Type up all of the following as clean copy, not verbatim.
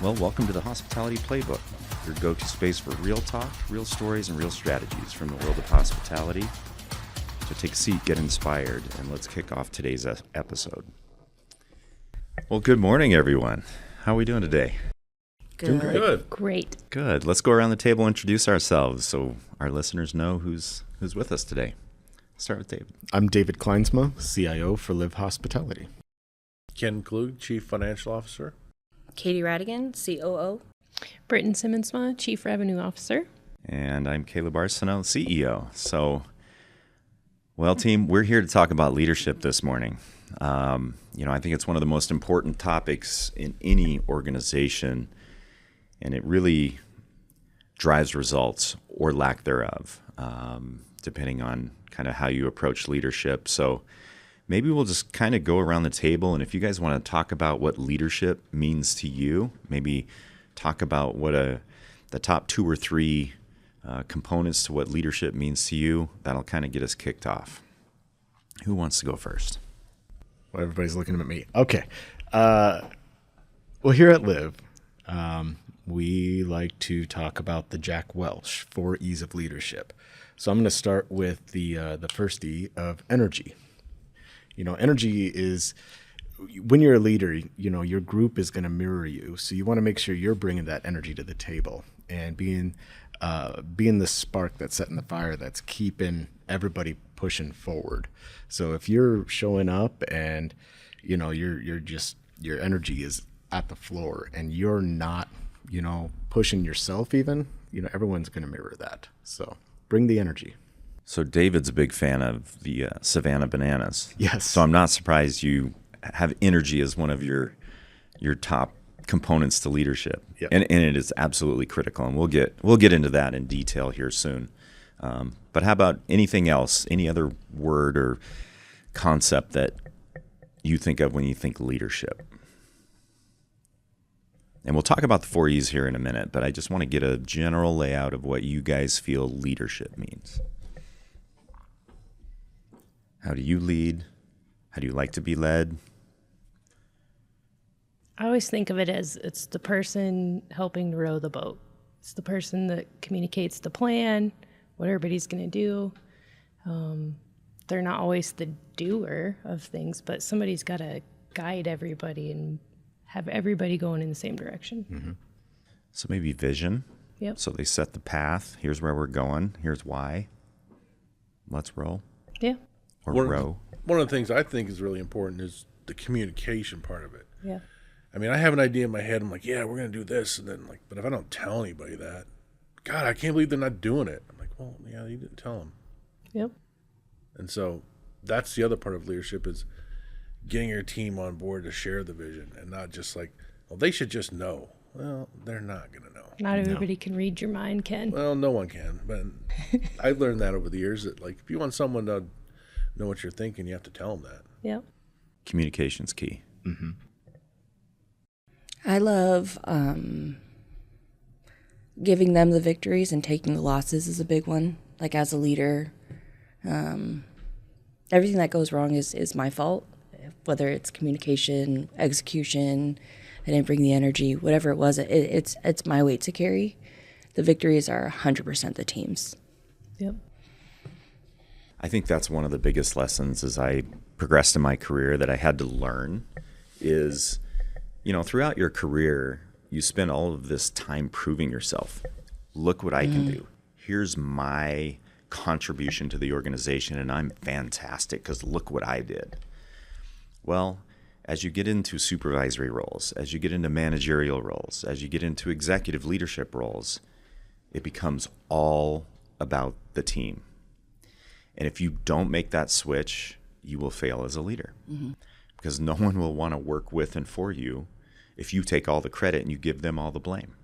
Well, welcome to the Hospitality Playbook, your go-to space for real talk, real stories, and real strategies from the world of hospitality. So take a seat, get inspired, and let's kick off today's episode. Well, good morning, everyone. How are we doing today? Good. Doing great. Great. Good. Let's go around the table and introduce ourselves so our listeners know who's with us today. Start with David. I'm David Kleinsma, CIO for Live Hospitality. Ken Klug, Chief Financial Officer. Katie Radigan, COO. Britton Simmonsma, Chief Revenue Officer. And I'm Caleb Arsenault, CEO. So, well, team, we're here to talk about leadership this morning. I think it's one of the most important topics in any organization, and it really drives results or lack thereof, depending on kind of how you approach leadership. So maybe we'll just kind of go around the table, and if you guys want to talk about what leadership means to you, maybe talk about what the top 2 or 3 components to what leadership means to you, that'll kind of get us kicked off. Who wants to go first? Well, everybody's looking at me. Okay. Well, here at Live, we like to talk about the Jack Welch 4 E's of leadership. So I'm going to start with the first E of energy. Energy is, when you're a leader, your group is going to mirror you. So you want to make sure you're bringing that energy to the table and being the spark that's setting the fire, that's keeping everybody pushing forward. So if you're showing up and, your energy is at the floor and you're not, pushing yourself even, everyone's going to mirror that. So bring the energy. So David's a big fan of the Savannah Bananas. Yes. So I'm not surprised you have energy as one of your top components to leadership. Yep. And it is absolutely critical. And we'll get into that in detail here soon. But how about anything else? Any other word or concept that you think of when you think leadership? And we'll talk about the 4 E's here in a minute, but I just want to get a general layout of what you guys feel leadership means. How do you lead? How do you like to be led? I always think of it as it's the person helping to row the boat. It's the person that communicates the plan, what everybody's going to do. They're not always the doer of things, but somebody's got to guide everybody and have everybody going in the same direction. Mm-hmm. So maybe vision. Yep. So they set the path. Here's where we're going. Here's why. Let's roll. Yeah. Or row. One of the things I think is really important is the communication part of it. Yeah. I mean, I have an idea in my head. I'm like, yeah, we're going to do this. And then but if I don't tell anybody that, God, I can't believe they're not doing it. I'm like, well, yeah, you didn't tell them. Yep. And so that's the other part of leadership is getting your team on board to share the vision and not just like, well, they should just know. Well, they're not going to know. Not everybody can read your mind, Ken. Well, no one can. But I've learned that over the years that if you want someone to know what you're thinking, you have to tell them that. Yep. Communication's key. Mm-hmm. I love giving them the victories and taking the losses is a big one. Like as a leader, everything that goes wrong is my fault, whether it's communication, execution, I didn't bring the energy, whatever it was, it's my weight to carry. The victories are 100% the team's. Yep. I think that's one of the biggest lessons as I progressed in my career that I had to learn is, throughout your career, you spend all of this time proving yourself. Look what I can do. Here's my contribution to the organization, and I'm fantastic because look what I did. Well, as you get into supervisory roles, as you get into managerial roles, as you get into executive leadership roles, it becomes all about the team. And if you don't make that switch, you will fail as a leader. Mm-hmm. Because no one will want to work with and for you if you take all the credit and you give them all the blame.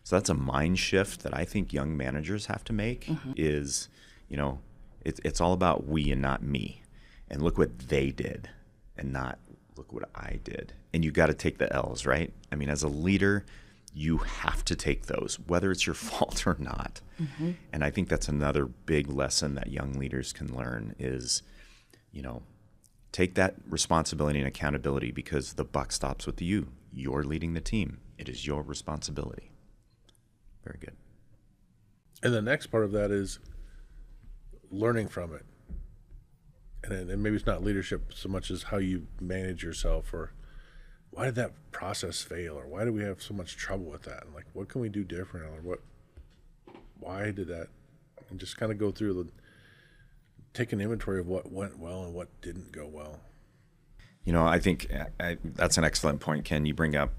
So that's a mind shift that I think young managers have to make is, it's all about we and not me. And look what they did and not look what I did. And you got to take the L's, right? I mean, as a leader, you have to take those, whether it's your fault or not. Mm-hmm. And I think that's another big lesson that young leaders can learn is, take that responsibility and accountability because the buck stops with you. You're leading the team. It is your responsibility. Very good. And the next part of that is learning from it. And maybe it's not leadership so much as how you manage yourself, or why did that process fail, or why do we have so much trouble with that? And like, what can we do different, or why did that? And just kind of go through take an inventory of what went well and what didn't go well. I think that's an excellent point, Ken. You bring up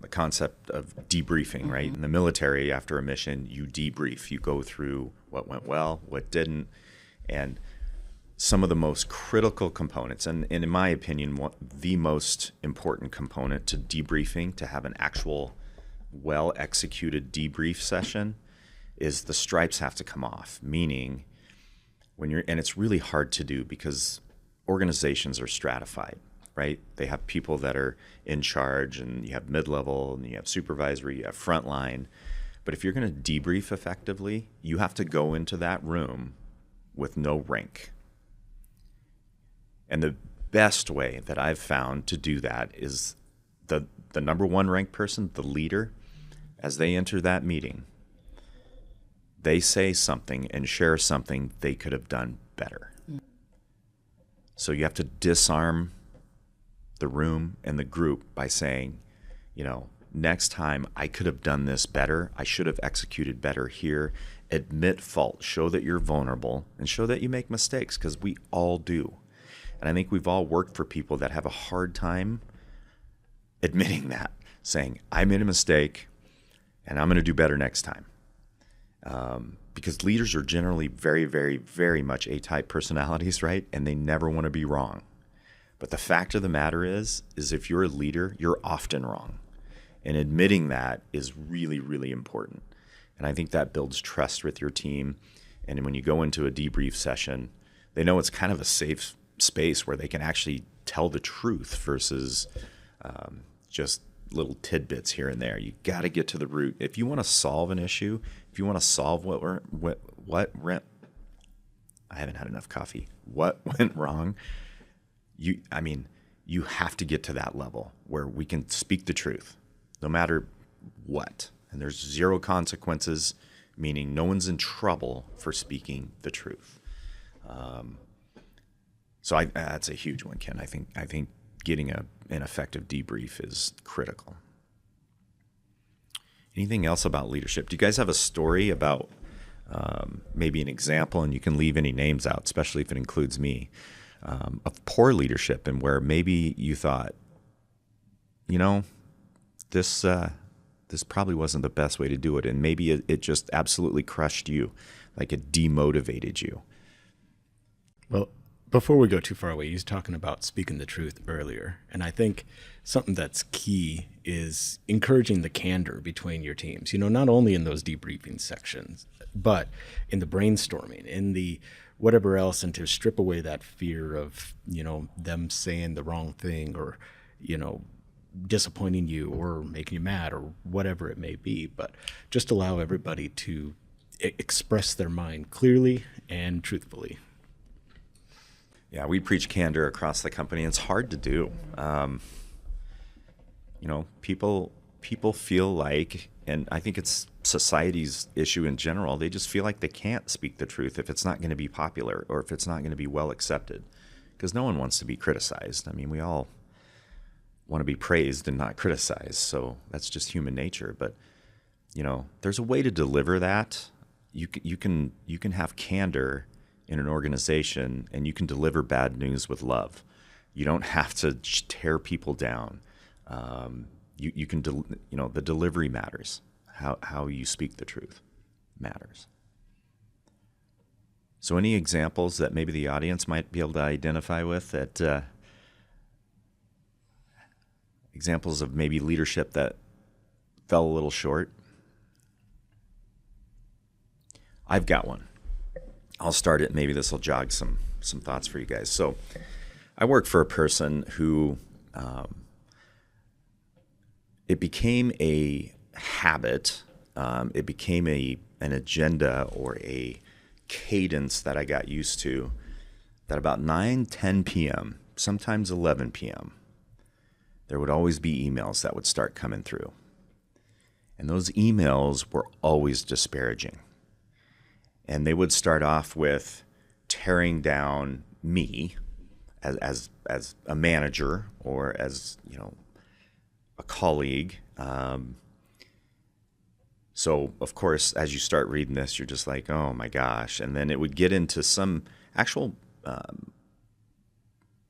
the concept of debriefing, right? In the military, after a mission, you debrief. You go through what went well, what didn't, and some of the most critical components, and in my opinion, the most important component to debriefing, to have an actual well-executed debrief session, is the stripes have to come off. Meaning, and it's really hard to do because organizations are stratified, right? They have people that are in charge, and you have mid-level, and you have supervisory, you have frontline. But if you're going to debrief effectively, you have to go into that room with no rank. And the best way that I've found to do that is the number one ranked person, the leader, as they enter that meeting, they say something and share something they could have done better. So you have to disarm the room and the group by saying, next time I could have done this better. I should have executed better here. Admit fault. Show that you're vulnerable and show that you make mistakes, because we all do. And I think we've all worked for people that have a hard time admitting that, saying, I made a mistake and I'm going to do better next time. Because leaders are generally very, very, very much A-type personalities, right? And they never want to be wrong. But the fact of the matter is if you're a leader, you're often wrong. And admitting that is really, really important. And I think that builds trust with your team. And when you go into a debrief session, they know it's kind of a safe space where they can actually tell the truth versus just little tidbits here and there. You got to get to the root. If you want to solve an issue, if you want to solve what I haven't had enough coffee. What went wrong? You have to get to that level where we can speak the truth, no matter what. And there's zero consequences, meaning no one's in trouble for speaking the truth. So that's a huge one, Ken. I think getting an effective debrief is critical. Anything else about leadership? Do you guys have a story about maybe an example, and you can leave any names out, especially if it includes me, of poor leadership, and where maybe you thought, this probably wasn't the best way to do it, and maybe it just absolutely crushed you, like it demotivated you? Well, before we go too far away, he was talking about speaking the truth earlier. And I think something that's key is encouraging the candor between your teams, not only in those debriefing sections, but in the brainstorming, in the whatever else, and to strip away that fear of, them saying the wrong thing, or, disappointing you or making you mad, or whatever it may be. But just allow everybody to express their mind clearly and truthfully. Yeah, we preach candor across the company. It's hard to do. People feel like, and I think it's society's issue in general, they just feel like they can't speak the truth if it's not going to be popular or if it's not going to be well accepted, because no one wants to be criticized. I mean, we all want to be praised and not criticized, so that's just human nature. But there's a way to deliver that. You can have candor in an organization, and you can deliver bad news with love. You don't have to tear people down. You can, the delivery matters. How you speak the truth matters. So any examples that maybe the audience might be able to identify with, that examples of maybe leadership that fell a little short? I've got one. I'll start it. Maybe this will jog some thoughts for you guys. So I work for a person who it became a habit. It became an agenda or a cadence that I got used to, that about 9-10 p.m., sometimes 11 p.m., there would always be emails that would start coming through. And those emails were always disparaging. And they would start off with tearing down me as a manager or as, a colleague. So, of course, as you start reading this, you're just like, oh my gosh. And then it would get into some actual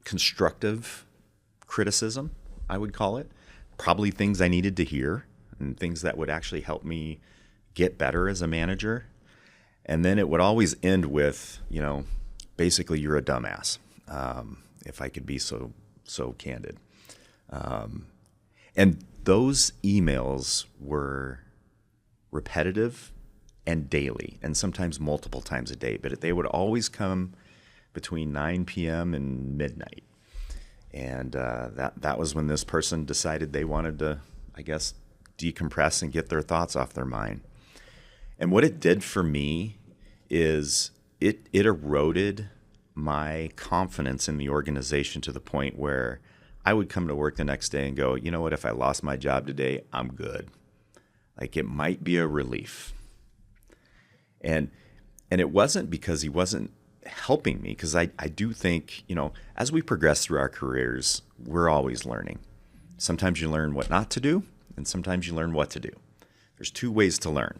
constructive criticism, I would call it. Probably things I needed to hear and things that would actually help me get better as a manager. And then it would always end with, basically you're a dumbass, if I could be so candid. And those emails were repetitive and daily, and sometimes multiple times a day, but they would always come between 9 p.m. and midnight. And that was when this person decided they wanted to, I guess, decompress and get their thoughts off their mind. And what it did for me is it eroded my confidence in the organization to the point where I would come to work the next day and go, you know what, if I lost my job today, I'm good. Like, it might be a relief. And it wasn't because he wasn't helping me, because I do think, as we progress through our careers, we're always learning. Sometimes you learn what not to do, and sometimes you learn what to do. There's two ways to learn.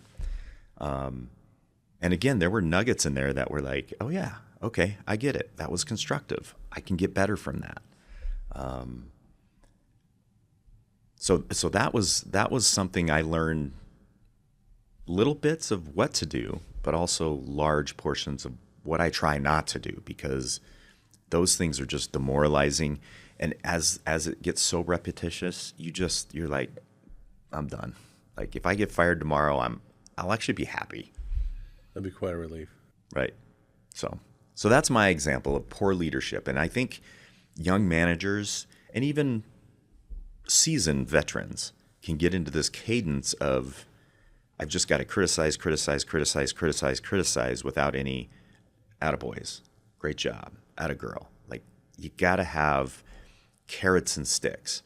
And again, there were nuggets in there that were like, oh yeah, okay, I get it. That was constructive. I can get better from that. So that was something I learned, little bits of what to do, but also large portions of what I try not to do, because those things are just demoralizing. And as it gets so repetitious, you're like, I'm done. Like, if I get fired tomorrow, I'll actually be happy. That'd be quite a relief. Right. So that's my example of poor leadership. And I think young managers and even seasoned veterans can get into this cadence of, I've just got to criticize without any attaboys. Great job. Attagirl. Like, you got to have carrots and sticks.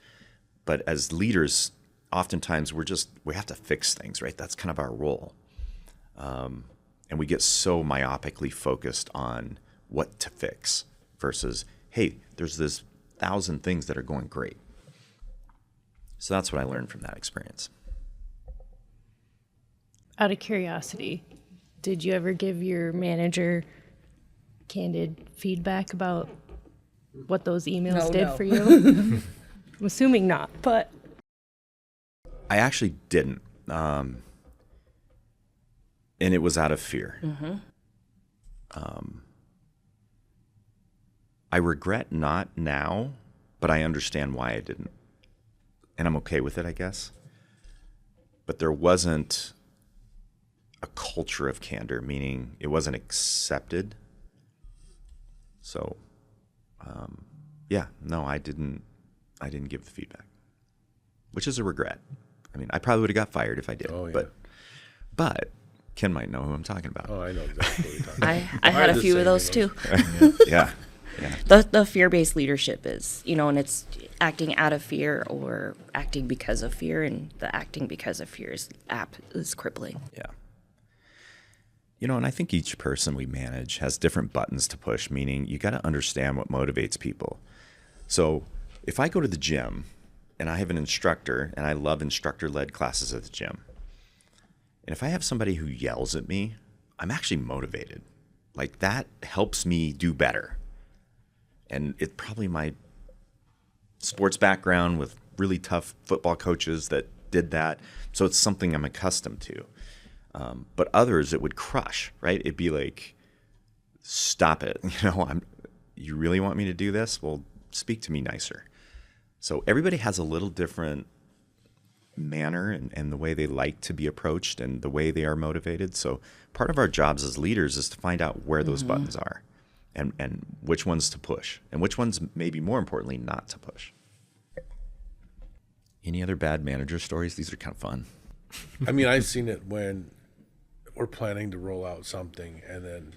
But as leaders, oftentimes we have to fix things, right? That's kind of our role. And we get so myopically focused on what to fix versus, hey, there's this 1,000 things that are going great. So that's what I learned from that experience. Out of curiosity, did you ever give your manager candid feedback about what those emails did for you? I'm assuming not, but. I actually didn't. And it was out of fear. Mm-hmm. I regret not now, but I understand why I didn't. And I'm okay with it, I guess. But there wasn't a culture of candor, meaning it wasn't accepted. So, I didn't give the feedback, which is a regret. I mean, I probably would have got fired if I did. Oh, yeah. But Ken might know who I'm talking about. Oh, I know exactly what you're talking about. I had a few of those too. Yeah. The fear-based leadership is, and it's acting out of fear or acting because of fear, and the acting because of fear is crippling. Yeah. And I think each person we manage has different buttons to push, meaning you got to understand what motivates people. So if I go to the gym and I have an instructor, and I love instructor-led classes at the gym, and if I have somebody who yells at me, I'm actually motivated. Like, that helps me do better. And it's probably my sports background with really tough football coaches that did that. So it's something I'm accustomed to. But others, it would crush, right? It'd be like, stop it. You really want me to do this? Well, speak to me nicer. So everybody has a little different manner and the way they like to be approached and the way they are motivated. So part of our jobs as leaders is to find out where those buttons are and which ones to push and which ones, maybe more importantly, not to push. Any other bad manager stories? These are kind of fun. I mean, I've seen it when we're planning to roll out something, and then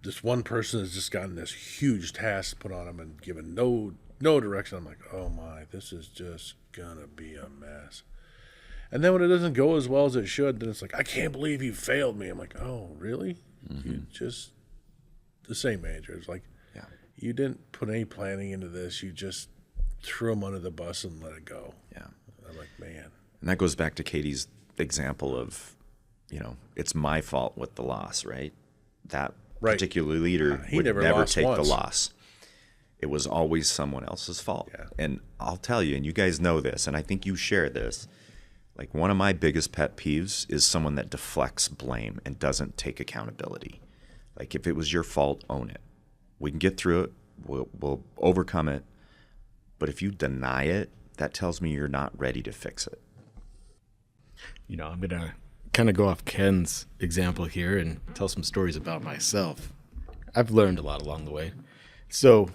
this one person has just gotten this huge task put on them and given no direction. I'm like, oh my, this is just gonna be a mess. And then when it doesn't go as well as it should, then it's like, I can't believe you failed me. I'm like, oh, really? You just, the same manager. It's like, Yeah. you didn't put any planning into this. You just threw them under the bus and let it go. Yeah. I'm like, man. And that goes back to Katie's example of, it's my fault with the loss, right? That Right. particular leader He would never never lost take once. the loss. It was always someone else's fault. Yeah. And I'll tell you, and you guys know this, and I think you share this, like one of my biggest pet peeves is someone that deflects blame and doesn't take accountability. Like if it was your fault, own it. We can get through it. We'll overcome it. But if you deny it, that tells me you're not ready to fix it. I'm going to kind of go off Ken's example here and tell some stories about myself. I've learned a lot along the way. So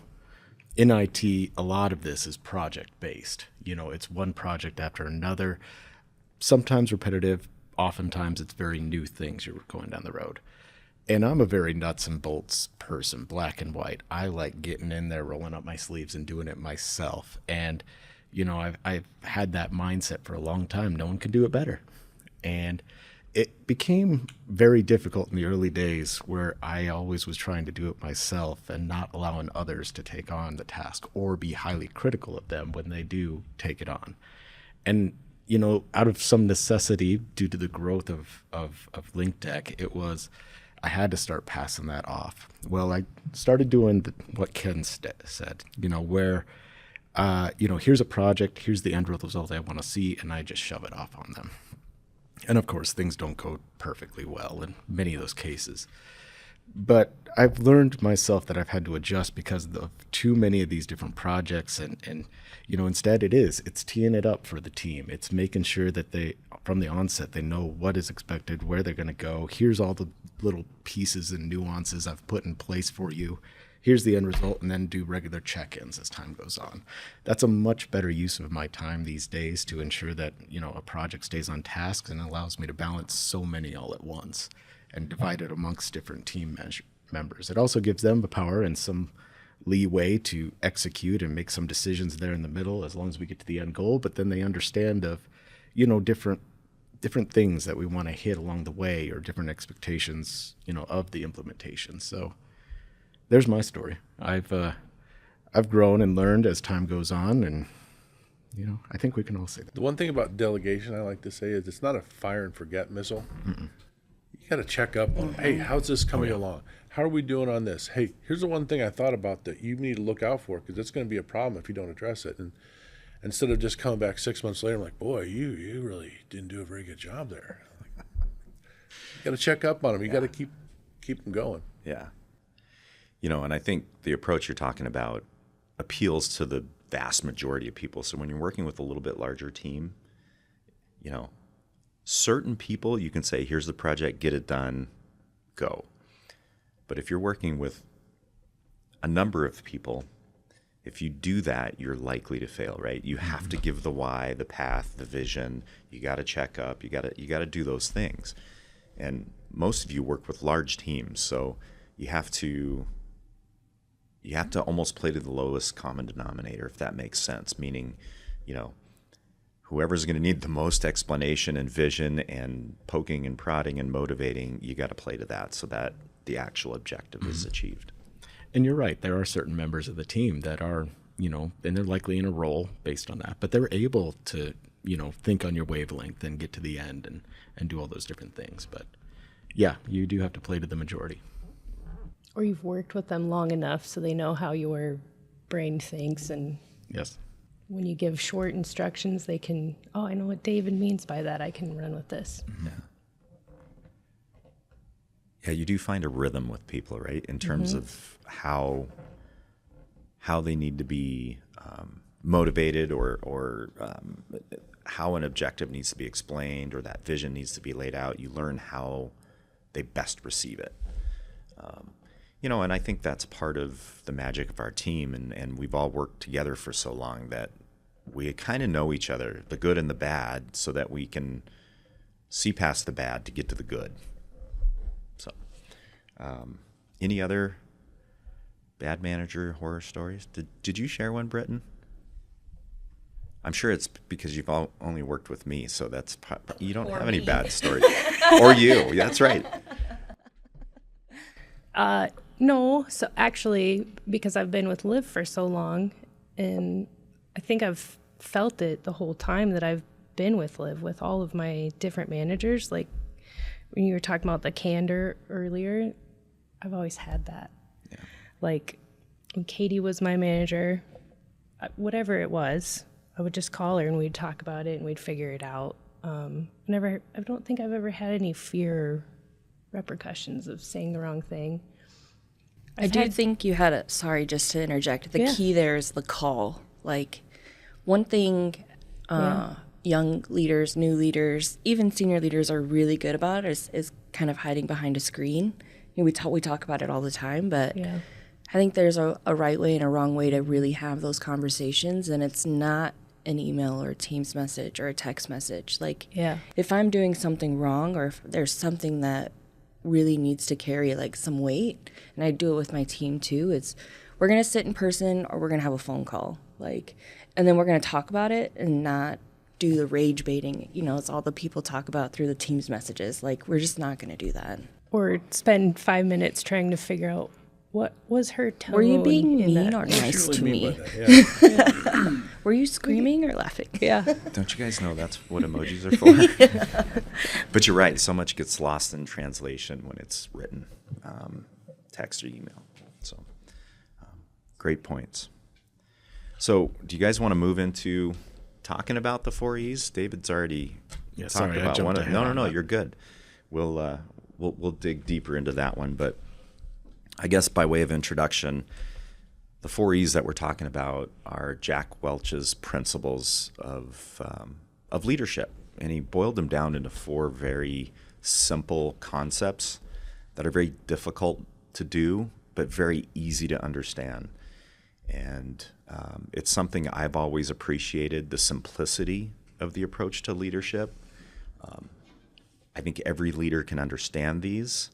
in IT, a lot of this is project-based. It's one project after another, sometimes repetitive. Oftentimes it's very new things you're going down the road. And I'm a very nuts and bolts person, black and white. I like getting in there, rolling up my sleeves and doing it myself. And, I've had that mindset for a long time. No one can do it better. And it became very difficult in the early days where I always was trying to do it myself and not allowing others to take on the task or be highly critical of them when they do take it on. And, out of some necessity due to the growth of LinkTech, I had to start passing that off. Well, I started doing what Ken said, where, here's a project, here's the end result I want to see, and I just shove it off on them. And of course, things don't go perfectly well in many of those cases. But I've learned myself that I've had to adjust because of too many of these different projects. And instead it's teeing it up for the team. It's making sure that from the onset, they know what is expected, where they're going to go. Here's all the little pieces and nuances I've put in place for you. Here's the end result, and then do regular check-ins as time goes on. That's a much better use of my time these days to ensure that, a project stays on task and allows me to balance so many all at once and divide it amongst different team members. It also gives them the power and some leeway to execute and make some decisions there in the middle as long as we get to the end goal, but then they understand of, different things that we want to hit along the way or different expectations, of the implementation. So there's my story. I've grown and learned as time goes on, and I think we can all say that. The one thing about delegation I like to say is it's not a fire and forget missile. You got to check up on, hey, how's this coming along? How are we doing on this? Hey, here's the one thing I thought about that you need to look out for because it's going to be a problem if you don't address it. And instead of just coming back 6 months later, I'm like, boy, you really didn't do a very good job there. You got to check up on them. You got to keep them going. Yeah. And I think the approach you're talking about appeals to the vast majority of people. So when you're working with a little bit larger team, certain people you can say, here's the project, get it done, go. But if you're working with a number of people, if you do that, you're likely to fail, right? You have to give the why, the path, the vision. You got to check up. You got to do those things. And most of you work with large teams, so you have to almost play to the lowest common denominator, if that makes sense. Meaning, whoever's going to need the most explanation and vision and poking and prodding and motivating, you got to play to that so that the actual objective is achieved. And you're right. There are certain members of the team that are, and they're likely in a role based on that, but they're able to, think on your wavelength and get to the end and do all those different things. But yeah, you do have to play to the majority. Or you've worked with them long enough so they know how your brain thinks, and Yes. when you give short instructions, they can, I know what David means by that. I can run with this. Yeah, you do find a rhythm with people, right? In terms of how they need to be motivated or how an objective needs to be explained or that vision needs to be laid out. You learn how they best receive it. And I think that's part of the magic of our team. And we've all worked together for so long that we kind of know each other, the good and the bad, so that we can see past the bad to get to the good. So, any other bad manager horror stories? Did you share one, Britton? I'm sure it's because you've only worked with me, so that's you don't Or have any me. bad stories. Or you. That's right. No, so actually, because I've been with Liv for so long, and I think I've felt it the whole time that I've been with Liv, with all of my different managers. Like when you were talking about the candor earlier, I've always had that. Yeah. Like when Katie was my manager, whatever it was, I would just call her and we'd talk about it and we'd figure it out. I don't think I've ever had any fear or repercussions of saying the wrong thing. I do think you had sorry, just to interject. The Yeah. key there is the call. Like, one thing young leaders, new leaders, even senior leaders are really good about is kind of hiding behind a screen. You know, we talk about it all the time, but Yeah. I think there's a right way and a wrong way to really have those conversations, and it's not an email or a Teams message or a text message. Like, Yeah. if I'm doing something wrong or if there's something that really needs to carry like some weight, and I do it with my team too, it's we're going to sit in person or we're going to have a phone call, like, and then we're going to talk about it and not do the rage baiting, you know, it's all the people talk about through the Teams messages. Like, we're just not going to do that. Or spend 5 minutes trying to figure out what was her tone. Were you being in mean that. or nice to me? Yeah. Were you screaming or laughing? Yeah. Don't you guys know that's what emojis are for? But you're right. So much gets lost in translation when it's written, text or email. So, great points. So, do you guys want to move into talking about the 4 E's? David's already talked sorry, I about jumped one. ahead No, on that. you're good. We'll dig deeper into that one, but I guess by way of introduction, the 4 E's that we're talking about are Jack Welch's principles of leadership, and he boiled them down into 4 very simple concepts that are very difficult to do, but very easy to understand. And it's something I've always appreciated, the simplicity of the approach to leadership. I think every leader can understand these,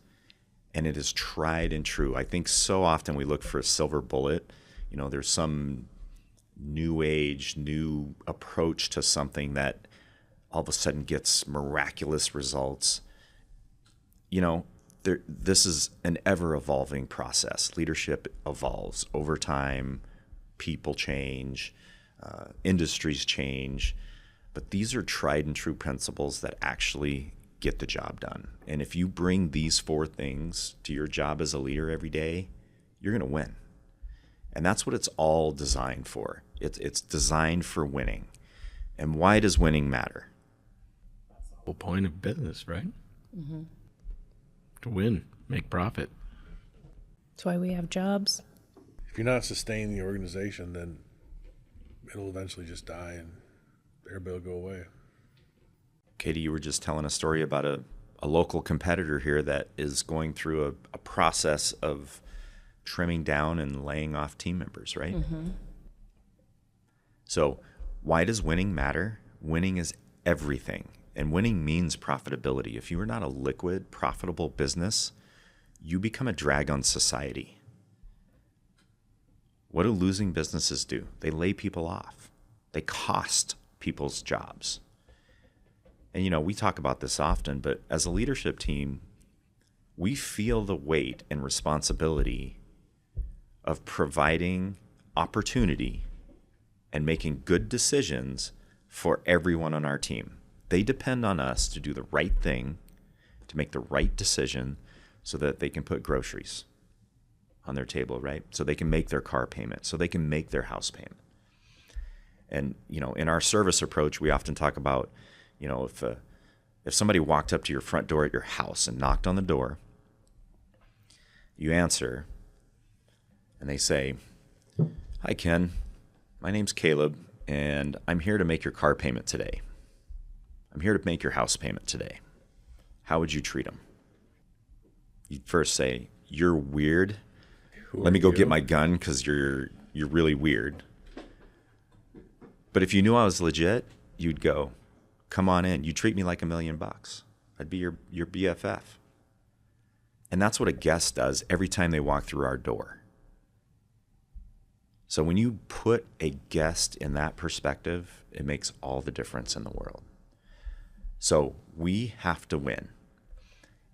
and it is tried and true. I think so often we look for a silver bullet. You know, there's some new age, new approach to something that all of a sudden gets miraculous results. You know, this is an ever-evolving process. Leadership evolves over time. People change. Industries change. But these are tried and true principles that actually get the job done. And if you bring these 4 things to your job as a leader every day, you're going to win. And that's what it's all designed for. It's designed for winning. And why does winning matter? The whole point of business, right? Mm-hmm. To win, make profit. That's why we have jobs. If you're not sustaining the organization, then it'll eventually just die and everybody will go away. Katie, you were just telling a story about a local competitor here that is going through a process of trimming down and laying off team members, right? Mm-hmm. So why does winning matter? Winning is everything. And winning means profitability. If you are not a liquid, profitable business, you become a drag on society. What do losing businesses do? They lay people off. They cost people's jobs. And, you know, we talk about this often, but as a leadership team, we feel the weight and responsibility of providing opportunity and making good decisions for everyone on our team. They depend on us to do the right thing, to make the right decision so that they can put groceries on their table, right? So they can make their car payment, so they can make their house payment. And, you know, in our service approach, we often talk about, you know, if somebody walked up to your front door at your house and knocked on the door, you answer, and they say, "Hi, Ken. My name's Caleb, and I'm here to make your car payment today. I'm here to make your house payment today. How would you treat them?" You'd first say, "You're weird. Let me go get my gun because you're really weird." But if you knew I was legit, you'd go, "Come on in. You treat me like $1 million. I'd be your BFF." And that's what a guest does every time they walk through our door. So when you put a guest in that perspective, it makes all the difference in the world. So we have to win.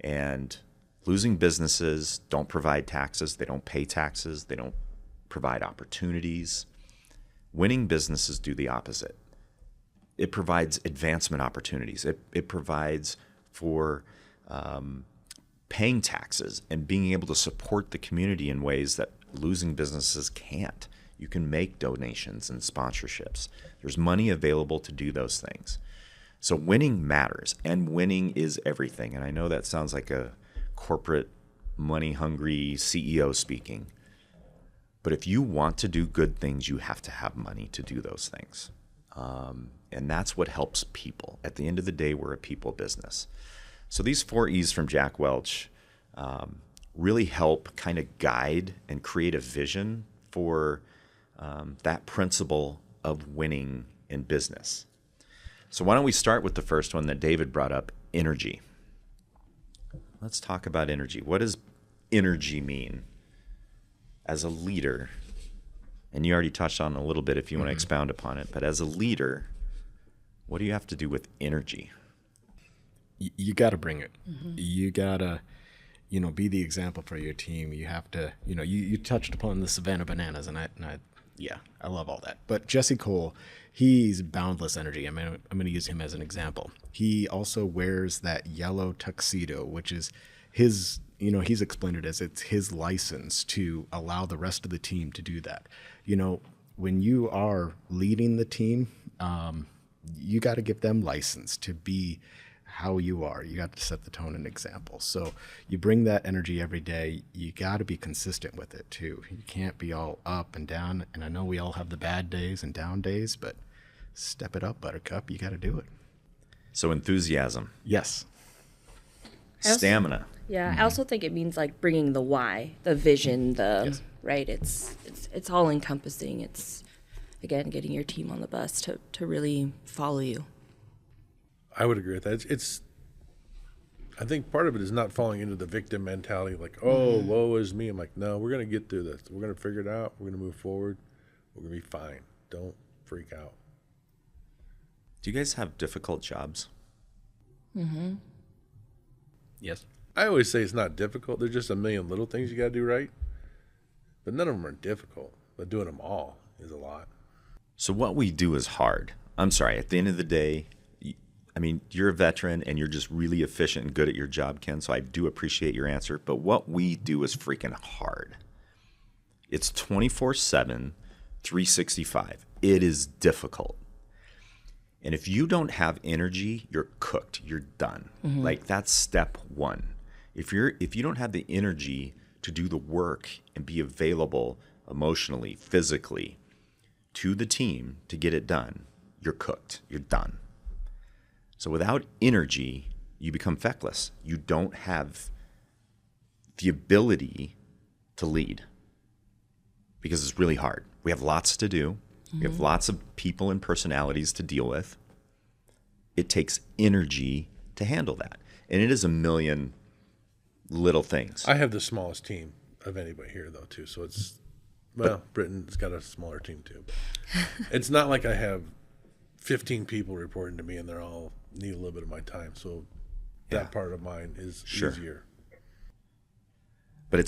And losing businesses don't provide taxes. They don't pay taxes. They don't provide opportunities. Winning businesses do the opposite. It provides advancement opportunities. It provides for paying taxes and being able to support the community in ways that losing businesses can't. You can make donations and sponsorships. There's money available to do those things. So winning matters, and winning is everything. And I know that sounds like a corporate, money-hungry CEO speaking. But if you want to do good things, you have to have money to do those things. And that's what helps people. At the end of the day, we're a people business. So these 4 E's from Jack Welch really help kind of guide and create a vision for that principle of winning in business. So why don't we start with the first one that David brought up, energy. Let's talk about energy. What does energy mean as a leader? And you already touched on it a little bit if you want to expound upon it, but as a leader, what do you have to do with energy? You got to bring it. You got to, be the example for your team. You have to, you touched upon the Savannah Bananas, and I love all that. But Jesse Cole, he's boundless energy. I'm going to use him as an example. He also wears that yellow tuxedo, which is his, he's explained it as it's his license to allow the rest of the team to do that. When you are leading the team, you got to give them license to be how you are. You got to set the tone and example. So you bring that energy every day. You got to be consistent with it too. You can't be all up and down. And I know we all have the bad days and down days, but step it up, Buttercup. You got to do it. So enthusiasm. Yes. Stamina. Yeah, I also think it means like bringing the why, the vision, right. It's all encompassing. It's again getting your team on the bus to really follow you. I would agree with that. I think part of it is not falling into the victim mentality, like, oh, woe is me. I'm like, no, we're going to get through this. We're going to figure it out. We're going to move forward. We're going to be fine. Don't freak out. Do you guys have difficult jobs? Yes. I always say it's not difficult. There's just a million little things you got to do right. But none of them are difficult. But doing them all is a lot. So what we do is hard. I'm sorry, at the end of the day, you're a veteran and you're just really efficient and good at your job, Ken, so I do appreciate your answer. But what we do is freaking hard. It's 24/7, 365. It is difficult. And if you don't have energy, you're cooked. You're done. Like, that's step one. If you don't have the energy to do the work and be available emotionally, physically to the team to get it done, you're cooked. You're done. So without energy, you become feckless. You don't have the ability to lead because it's really hard. We have lots to do. We have lots of people and personalities to deal with. It takes energy to handle that. And it is a million little things. I have the smallest team of anybody here, though, too. So Britain's got a smaller team, too. It's not like I have 15 people reporting to me and they're all need a little bit of my time. So that part of mine is easier. But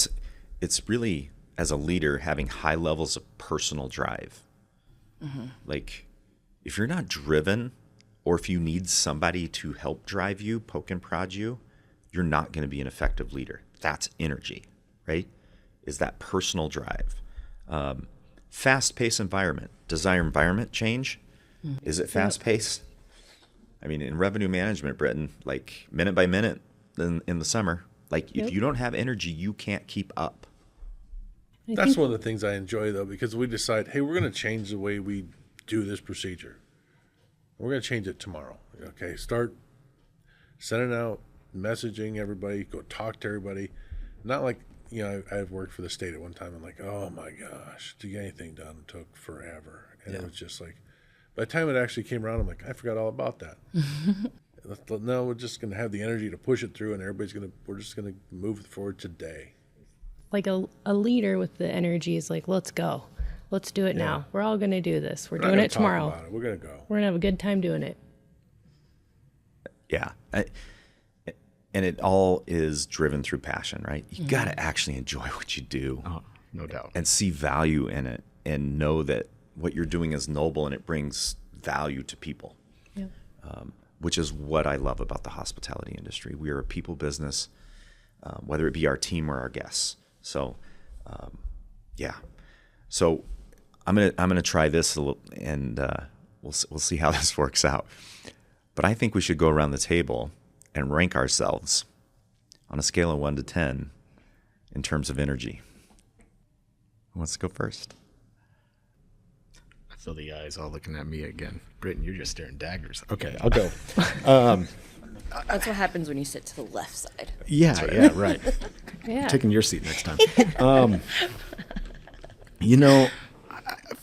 it's really, as a leader, having high levels of personal drive. Like, if you're not driven, or if you need somebody to help drive you, poke and prod you, you're not going to be an effective leader. That's energy, right? Is that personal drive. Fast-paced environment. Does our environment change? Is it fast-paced? In revenue management, Britain, like minute by minute in the summer, like if you don't have energy, you can't keep up. That's one of the things I enjoy, though, because we decide, hey, we're going to change the way we do this procedure. We're going to change it tomorrow. Okay, start sending out, messaging everybody, go talk to everybody. Not like, I've worked for the state at one time. I'm like, oh, my gosh, to get anything done took forever. And it was just like, by the time it actually came around, I'm like, I forgot all about that. No, we're just going to have the energy to push it through, and we're just going to move forward today. Like a leader with the energy is like, let's go. let's do it now. We're all going to do this. We're We're not doing gonna it talk tomorrow. about it. We're gonna go. We're going to have a good time doing it. Yeah. And it all is driven through passion, right? You got to actually enjoy what you do. Oh, no doubt. And see value in it and know that what you're doing is noble and it brings value to people, Yeah. which is what I love about the hospitality industry. We are a people business, whether it be our team or our guests. So, yeah. So I'm gonna try this a little, and we'll see how this works out. But I think we should go around the table and rank ourselves on a scale of 1 to 10 in terms of energy. Who wants to go first? I feel the eyes all looking at me again. Britton, you're just staring daggers. Okay, I'll go. That's what happens when you sit to the left side. Yeah, right. Yeah. Taking your seat next time.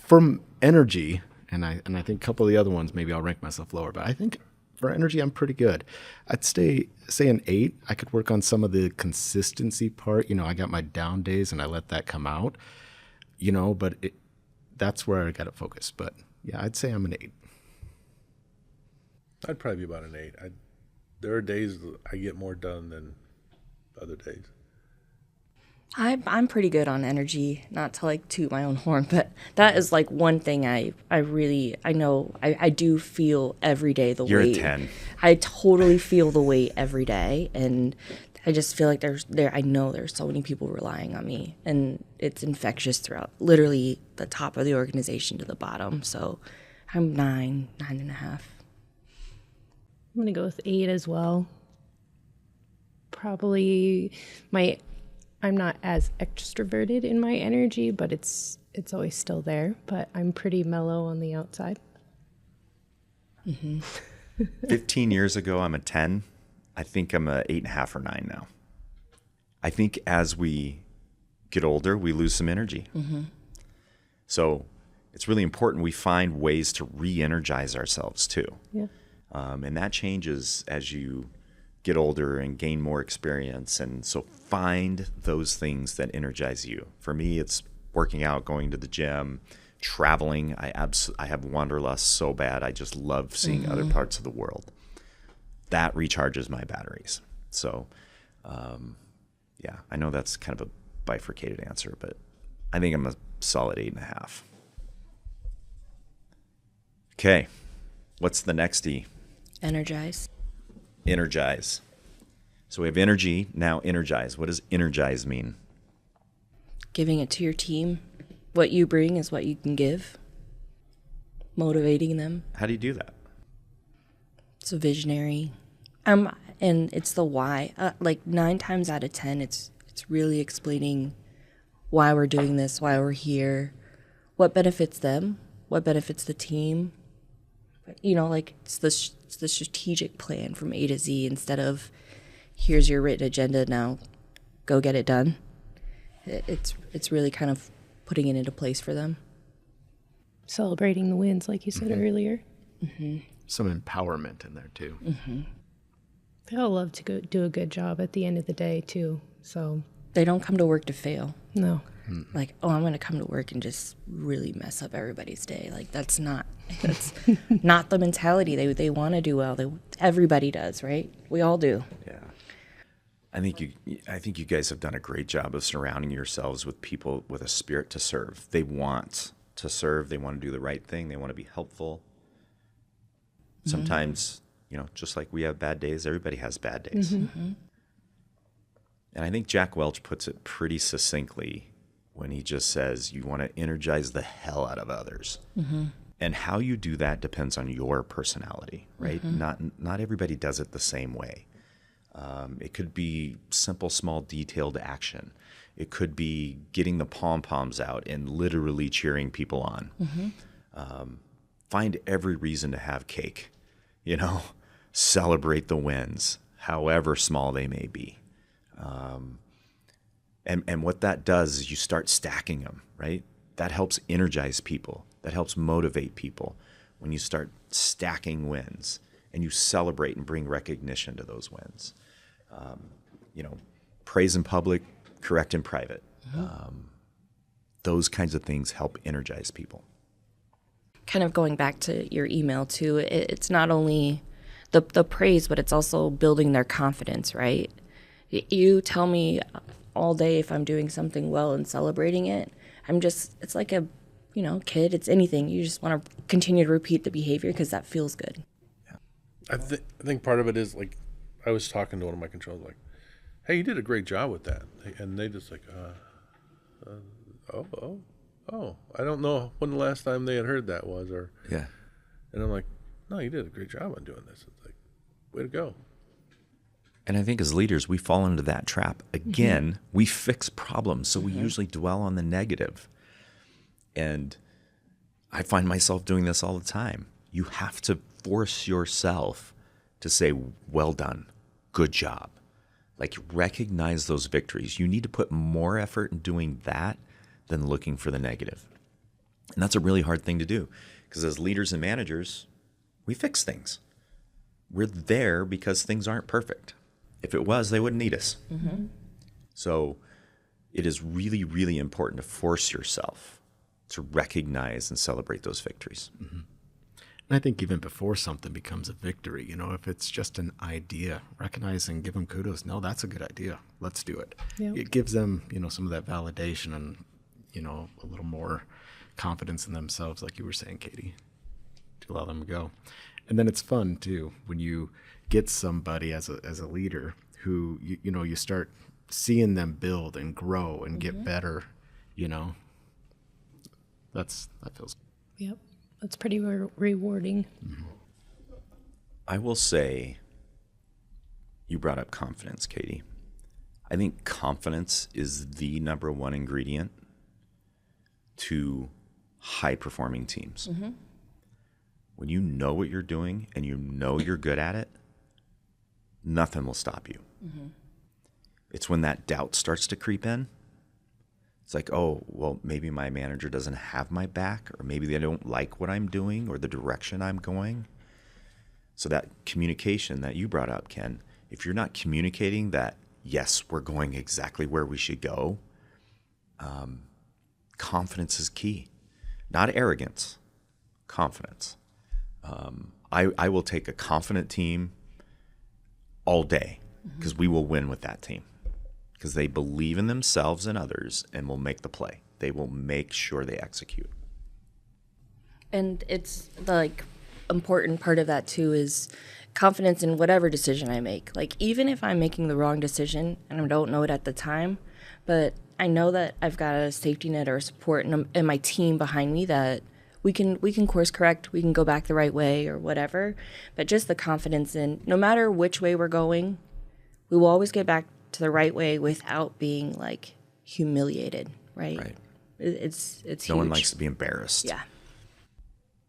From energy, and I think a couple of the other ones, maybe I'll rank myself lower, but I think for energy, I'm pretty good. I'd say an 8. I could work on some of the consistency part. I got my down days and I let that come out, but that's where I got to focus. But yeah, I'd say I'm an 8. I'd probably be about an 8. There are days that I get more done than other days. I'm pretty good on energy, not to like toot my own horn, but that is like one thing I know I do feel every day the You're a weight. 10. I totally feel the weight every day, and I just feel like I know there's so many people relying on me, and it's infectious throughout literally the top of the organization to the bottom. So I'm 9.5. I'm going to go with 8 as well. Probably I'm not as extroverted in my energy, but it's always still there. But I'm pretty mellow on the outside. 15 years ago, I'm a 10. I think I'm a 8.5 or 9 now. I think as we get older, we lose some energy. So it's really important we find ways to re-energize ourselves too. Yeah. And that changes as you get older and gain more experience. And so find those things that energize you. For me, it's working out, going to the gym, traveling. I have wanderlust so bad. I just love seeing other parts of the world. That recharges my batteries. So, yeah, I know that's kind of a bifurcated answer, but I think I'm a solid 8.5. Okay. What's the next E? Energize. Energize. So we have energy, now energize. What does energize mean? Giving it to your team. What you bring is what you can give. Motivating them. How do you do that? It's a visionary. And it's the why. Like 9 times out of 10, it's really explaining why we're doing this, why we're here, what benefits them, what benefits the team. Like it's the strategic plan from A to Z instead of here's your written agenda, now go get it done. It's really kind of putting it into place for them. Celebrating the wins, like you said earlier. Some empowerment in there too. They all love to go do a good job at the end of the day too. So They don't come to work to fail. no. Like, oh, I'm going to come to work and just really mess up everybody's day. Like, that's not the mentality. They want to do well. Everybody does, right? We all do. Yeah. I think you guys have done a great job of surrounding yourselves with people with a spirit to serve. They want to serve. They want to do the right thing. They want to be helpful. Sometimes, just like we have bad days, everybody has bad days. And I think Jack Welch puts it pretty succinctly when he just says you want to energize the hell out of others. And how you do that depends on your personality, right? Not everybody does it the same way. It could be simple, small, detailed action. It could be getting the pom-poms out and literally cheering people on. Find every reason to have cake, celebrate the wins, however small they may be. And what that does is you start stacking them, right? That helps energize people. That helps motivate people when you start stacking wins and you celebrate and bring recognition to those wins. Praise in public, correct in private. Those kinds of things help energize people. Kind of going back to your email too, it's not only the praise, but it's also building their confidence, right? You tell me all day if I'm doing something well and celebrating it. It's like a, kid, it's anything. You just want to continue to repeat the behavior because that feels good. I think part of it is like, I was talking to one of my controllers, like, hey, you did a great job with that. And they just like, oh, I don't know when the last time they had heard that was, or, Yeah. and I'm like, no, you did a great job on doing this. It's like, way to go. And I think as leaders, we fall into that trap. Again, we fix problems, so we usually dwell on the negative. And I find myself doing this all the time. You have to force yourself to say, well done, good job. Like, recognize those victories. You need to put more effort in doing that than looking for the negative. And that's a really hard thing to do, because as leaders and managers, we fix things. We're there because things aren't perfect. If it was, they wouldn't need us. So it is really, really important to force yourself to recognize and celebrate those victories. And I think even before something becomes a victory, if it's just an idea, recognize and give them kudos. No, that's a good idea. Let's do it. Yep. It gives them, some of that validation and, a little more confidence in themselves, like you were saying, Katie, to allow them to go. And then it's fun too when you get somebody as a leader who you start seeing them build and grow and get better. That feels. Yep. That's pretty rewarding. I will say, you brought up confidence, Katie. I think confidence is the number one ingredient to high-performing teams. When you know what you're doing and you know you're good at it, nothing will stop you. It's when that doubt starts to creep in. It's like, oh, well, maybe my manager doesn't have my back, or maybe they don't like what I'm doing or the direction I'm going. So that communication that you brought up, Ken, if you're not communicating that, yes, we're going exactly where we should go, confidence is key. Not arrogance, confidence. I will take a confident team all day, because we will win with that team, because they believe in themselves and others and will make the play. They will make sure they execute. And it's the important part of that too is confidence in whatever decision I make. Like, even if I'm making the wrong decision and I don't know it at the time, but I know that I've got a safety net or support and my team behind me that we can course correct, we can go back the right way or whatever. But just the confidence in no matter which way we're going, we will always get back to the right way without being humiliated, right? Right. It's No huge. one likes to be embarrassed. Yeah.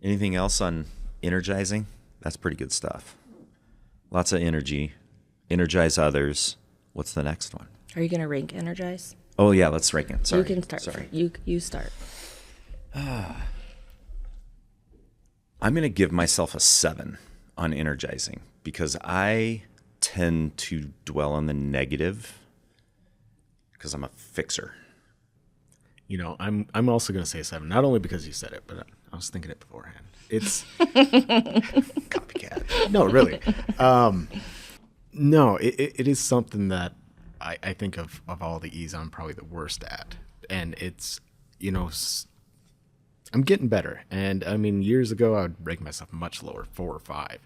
Anything else on energizing? That's pretty good stuff. Lots of energy. Energize others. What's the next one? Are you gonna rank energize? Oh yeah, let's rank it. Sorry. You can start. Sorry. You start. I'm going to give myself a 7 on energizing, because I tend to dwell on the negative because I'm a fixer. I'm also going to say a 7, not only because you said it, but I was thinking it beforehand. It's Copycat. no, really. No, it is something that I think of all the E's, I'm probably the worst at. And it's, I'm getting better. And I mean, years ago, I would rank myself much lower, 4 or 5.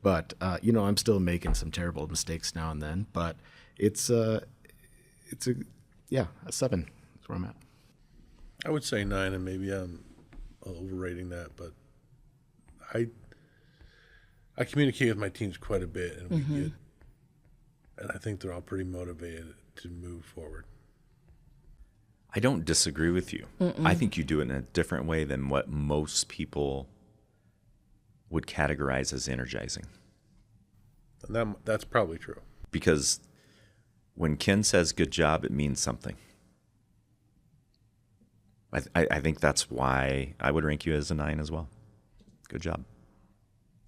But, I'm still making some terrible mistakes now and then. But it's a 7 is where I'm at. I would say 9, and maybe I'm overrating that, but I communicate with my teams quite a bit, and and I think they're all pretty motivated to move forward. I don't disagree with you. I think you do it in a different way than what most people would categorize as energizing. And that's probably true. Because when Ken says good job, it means something. I think that's why I would rank you as a 9 as well. Good job.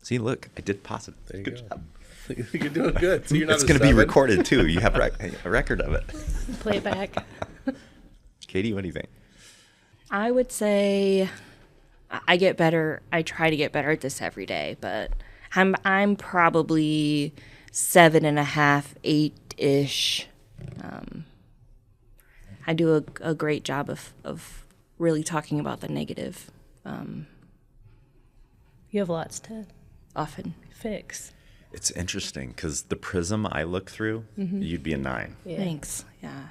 See, look, I did positive. There you Good go. job. You're doing good. So you're not It's a going to be 7? recorded too. You have a record of it. Play it back. Katie, what do you think? I would say I get better. I try to get better at this every day, but I'm probably 7.5, 8-ish. I do a great job of really talking about the negative You have lots to often. fix. It's interesting because the prism I look through, you'd be a 9. Yeah. Thanks. Yeah.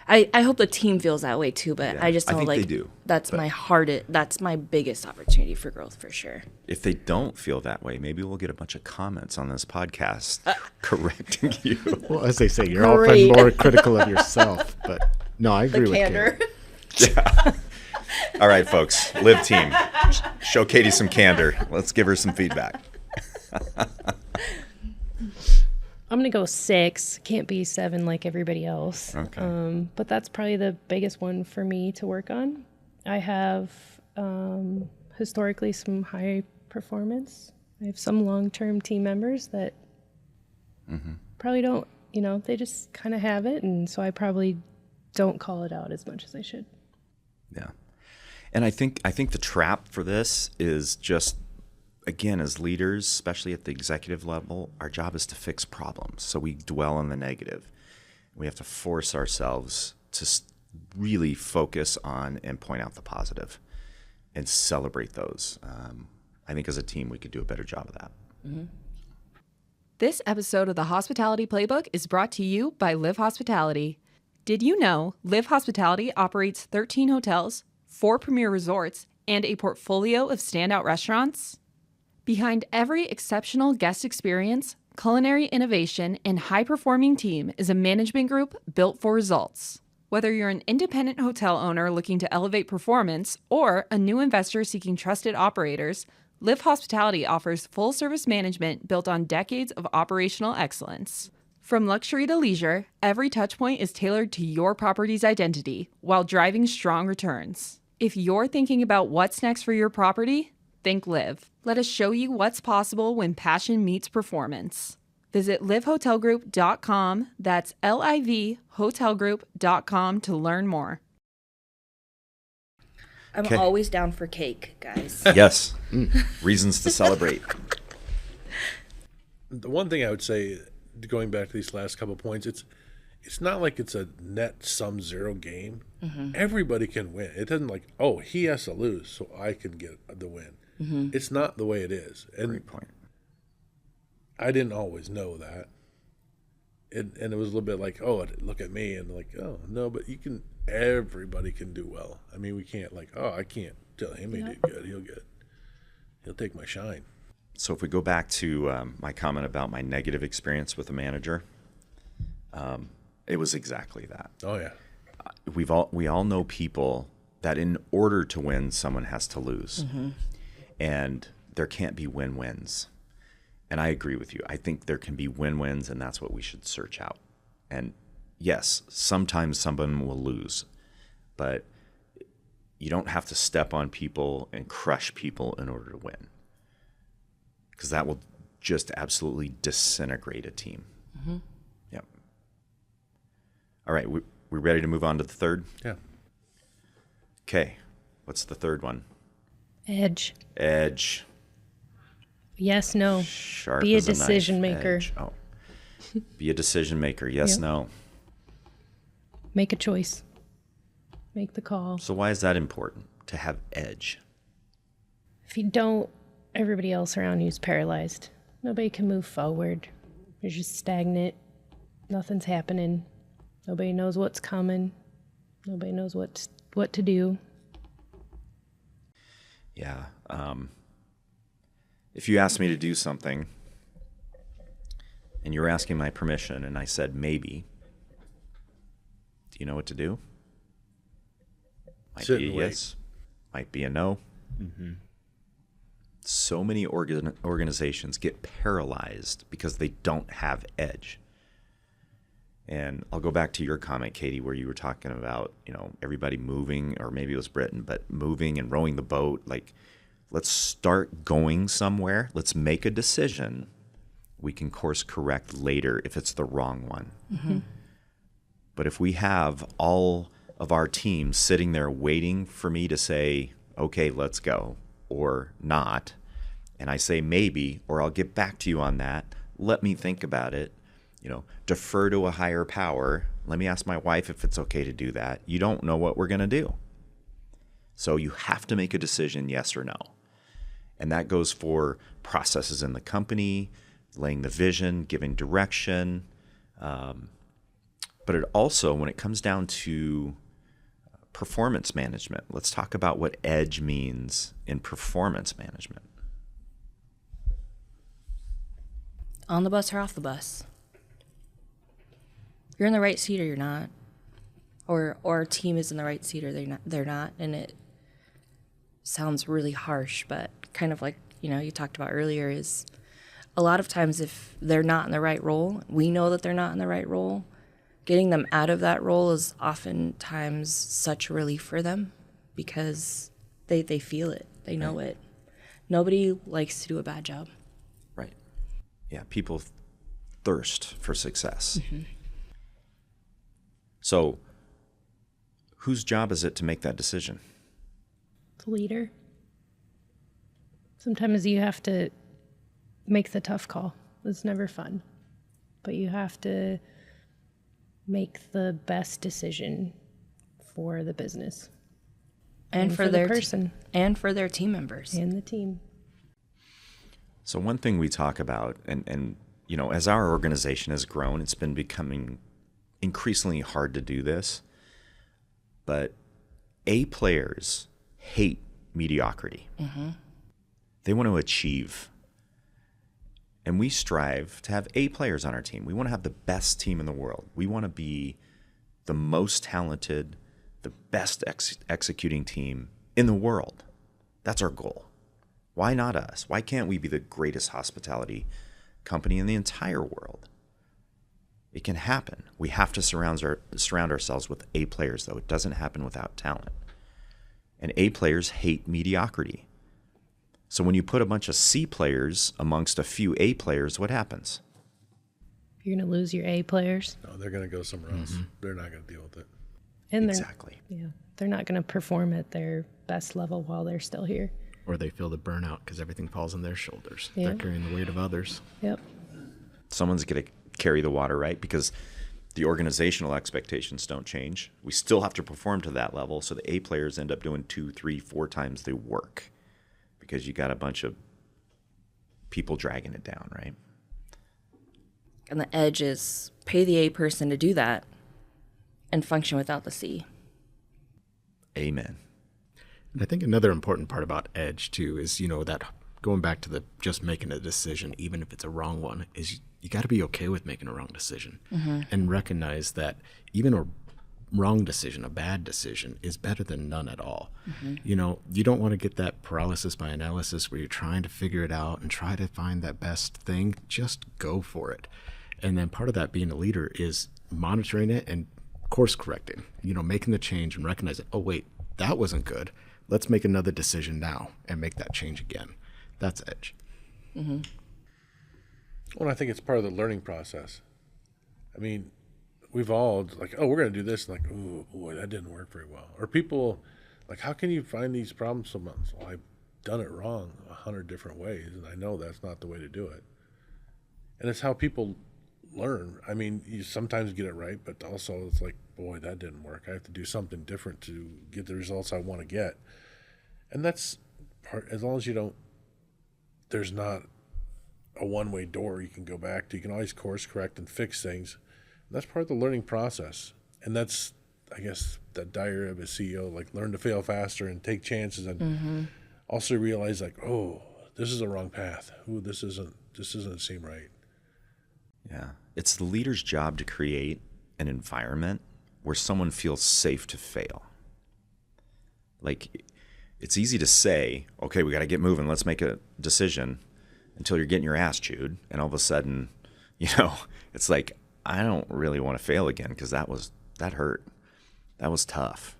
I hope the team feels that way too, but Yeah, I just I know think like they do, that's but- my hardest. That's my biggest opportunity for growth for sure. If they don't feel that way, maybe we'll get a bunch of comments on this podcast correcting you. Well, as they say, you're often Great. more critical of yourself. But no, I agree with Candor. Kayla. All right, folks, Live team, show Katie some candor. Let's give her some feedback. I'm going to go 6. Can't be 7 like everybody else. Okay. But that's probably the biggest one for me to work on. I have historically some high performance. I have some long-term team members that probably don't, they just kind of have it. And so I probably don't call it out as much as I should. Yeah. And I think the trap for this is just, again, as leaders, especially at the executive level, our job is to fix problems. So we dwell on the negative. We have to force ourselves to really focus on and point out the positive and celebrate those. I think as a team, we could do a better job of that. This episode of the Hospitality Playbook is brought to you by Live Hospitality. Did you know Live Hospitality operates 13 hotels, 4 premier resorts, and a portfolio of standout restaurants? Behind every exceptional guest experience, culinary innovation, and high-performing team is a management group built for results. Whether you're an independent hotel owner looking to elevate performance or a new investor seeking trusted operators, Live Hospitality offers full-service management built on decades of operational excellence. From luxury to leisure, every touchpoint is tailored to your property's identity while driving strong returns. If you're thinking about what's next for your property, think Live. Let us show you what's possible when passion meets performance. Visit livehotelgroup.com, that's livhotelgroup.com to learn more. I'm Okay. always down for cake, guys. Yes. Reasons to celebrate. The one thing I would say, going back to these last couple points, it's not like it's a net sum zero game. Everybody can win. It doesn't like, oh, he has to lose so I can get the win. It's not the way it is. And Great point. I didn't always know that. And it was a little bit like, oh, look at me. And like, oh, no, but everybody can do well. I mean, we can't like, oh, I can't tell him he did good. He'll take my shine. So if we go back to my comment about my negative experience with a manager, it was exactly that. Oh, yeah. We all know people that in order to win, someone has to lose. And there can't be win-wins. And I agree with you. I think there can be win-wins, and that's what we should search out. And yes, sometimes someone will lose, but you don't have to step on people and crush people in order to win, because that will just absolutely disintegrate a team. Yep. All right, we ready to move on to the third? Yeah. Okay, what's the third one? Edge. Edge. Yes, no. Sharp Be a as knife. decision maker. Edge. Oh. Be a decision maker. Yes, Yep. no. Make a choice. Make the call. So why is that important to have edge? If you don't, everybody else around you is paralyzed. Nobody can move forward. You're just stagnant. Nothing's happening. Nobody knows what's coming. Nobody knows what to do. Yeah. If you asked me to do something and you're asking my permission and I said maybe, do you know what to do? Might Sit be a and wait. yes, might be a no. So many organizations get paralyzed because they don't have edge. And I'll go back to your comment, Katie, where you were talking about, everybody moving, or maybe it was Britain, but moving and rowing the boat. Like, let's start going somewhere. Let's make a decision. We can course correct later if it's the wrong one. But if we have all of our team sitting there waiting for me to say, okay, let's go, or not, and I say maybe, or I'll get back to you on that, let me think about it, defer to a higher power, let me ask my wife if it's okay to do that. You don't know what we're going to do. So you have to make a decision, yes or no. And that goes for processes in the company, laying the vision, giving direction. But it also, when it comes down to performance management, let's talk about what EDGE means in performance management. On the bus or off the bus? You're in the right seat or you're not. Or our team is in the right seat or they're not. And it sounds really harsh, but kind of like, you talked about earlier, is a lot of times if they're not in the right role, we know that they're not in the right role, getting them out of that role is oftentimes such a relief for them because they feel it, they know it. Nobody likes to do a bad job. Right. Yeah, people thirst for success. Mm-hmm. So whose job is it to make that decision? The leader. Sometimes you have to make the tough call. It's never fun, but you have to make the best decision for the business and for their person and for their team members and the team. So one thing we talk about, and as our organization has grown, it's been becoming increasingly hard to do this, but A players hate mediocrity. Mm-hmm. They want to achieve. And we strive to have A players on our team. We want to have the best team in the world. We want to be the most talented, the best executing team in the world. That's our goal. Why not us? Why can't we be the greatest hospitality company in the entire world? It can happen. We have to surround ourselves with A players, though. It doesn't happen without talent. And A players hate mediocrity. So when you put a bunch of C players amongst a few A players, what happens? You're going to lose your A players. No, they're going to go somewhere else. They're not going to deal with it. And Exactly. They're not going to perform at their best level while they're still here. Or they feel the burnout because everything falls on their shoulders. Yeah. They're carrying the weight of others. Yep. Someone's going to carry the water, right? Because the organizational expectations don't change. We still have to perform to that level. So the A players end up doing 2, 3, 4 times the work because you got a bunch of people dragging it down, right? And the edge is pay the A person to do that and function without the C. Amen. And I think another important part about edge too is, that going back to the just making a decision, even if it's a wrong one, is you got to be okay with making a wrong decision and recognize that even a wrong decision, a bad decision, is better than none at all. You don't want to get that paralysis by analysis where you're trying to figure it out and try to find that best thing. Just go for it. And then part of that being a leader is monitoring it and course correcting, making the change and recognize it. Oh, wait, that wasn't good. Let's make another decision now and make that change again. That's edge. Mm-hmm. Well, I think it's part of the learning process. I mean, we've all like, oh, we're going to do this. And like, oh, boy, that didn't work very well. Or people like, how can you find these problems so much? Well, I've done it wrong 100 different ways, and I know that's not the way to do it. And it's how people learn. I mean, you sometimes get it right, but also it's like, boy, that didn't work. I have to do something different to get the results I want to get. And that's part, as long as there's not a one-way door you can go back to. You can always course correct and fix things. And that's part of the learning process. And that's, I guess, that diary of a CEO, like learn to fail faster and take chances and also realize like, oh, this is a wrong path. Ooh, this doesn't seem right. Yeah. It's the leader's job to create an environment where someone feels safe to fail. Like, it's easy to say, okay, we got to get moving. Let's make a decision, until you're getting your ass chewed. And all of a sudden, it's like, I don't really want to fail again because that hurt. That was tough.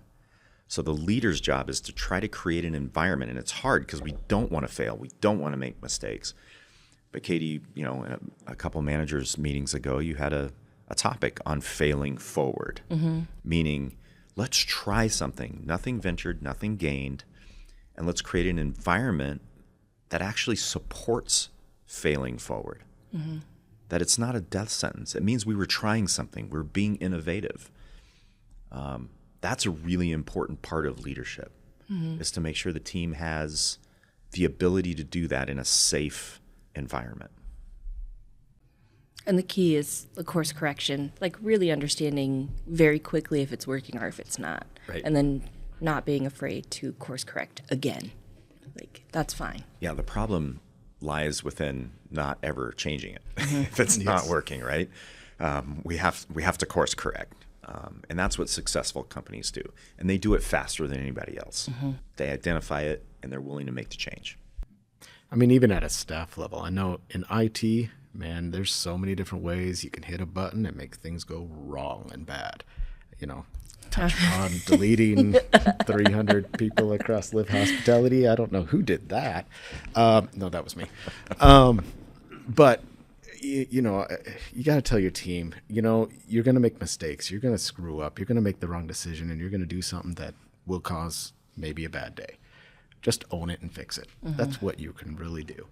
So the leader's job is to try to create an environment. And it's hard because we don't want to fail. We don't want to make mistakes. But Katie, a couple managers meetings ago, you had a topic on failing forward, meaning let's try something. Nothing ventured, nothing gained. And let's create an environment that actually supports failing forward. Mm-hmm. That it's not a death sentence. It means we were trying something. We're being innovative. That's a really important part of leadership, is to make sure the team has the ability to do that in a safe environment. And the key is the course correction, like really understanding very quickly if it's working or if it's not. Right. And then not being afraid to course correct again. Like, that's fine. Yeah, the problem lies within not ever changing it if it's not working, right? We have to course correct. And that's what successful companies do. And they do it faster than anybody else. They identify it and they're willing to make the change. I mean, even at a staff level, I know in IT, man, there's so many different ways you can hit a button and make things go wrong and bad. You know, touch on deleting 300 people across Live Hospitality. I don't know who did that. No, that was me. But you know, you got to tell your team, you know, you're going to make mistakes. You're going to screw up. You're going to make the wrong decision, and you're going to do something that will cause maybe a bad day. Just own it and fix it. That's what you can really do.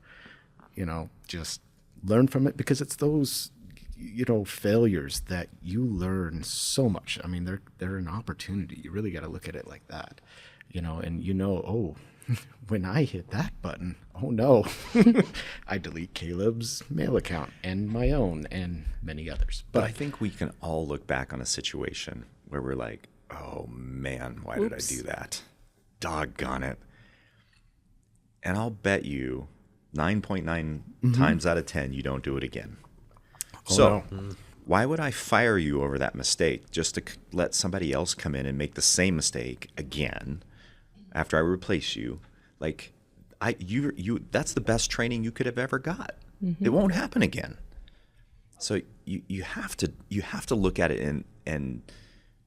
You know, just learn from it, because it's those, you know, failures that you learn so much. I mean, they're an opportunity. You really got to look at it like that, you know, and you know, oh, when I hit that button, oh no, I delete Caleb's mail account and my own and many others. But I think we can all look back on a situation where we're like, oh man, why did I do that? Doggone it. And I'll bet you 9.9 times out of 10, you don't do it again. Why would I fire you over that mistake just to let somebody else come in and make the same mistake again after I replace you? Like, that's the best training you could have ever got. It won't happen again. So you have to look at it and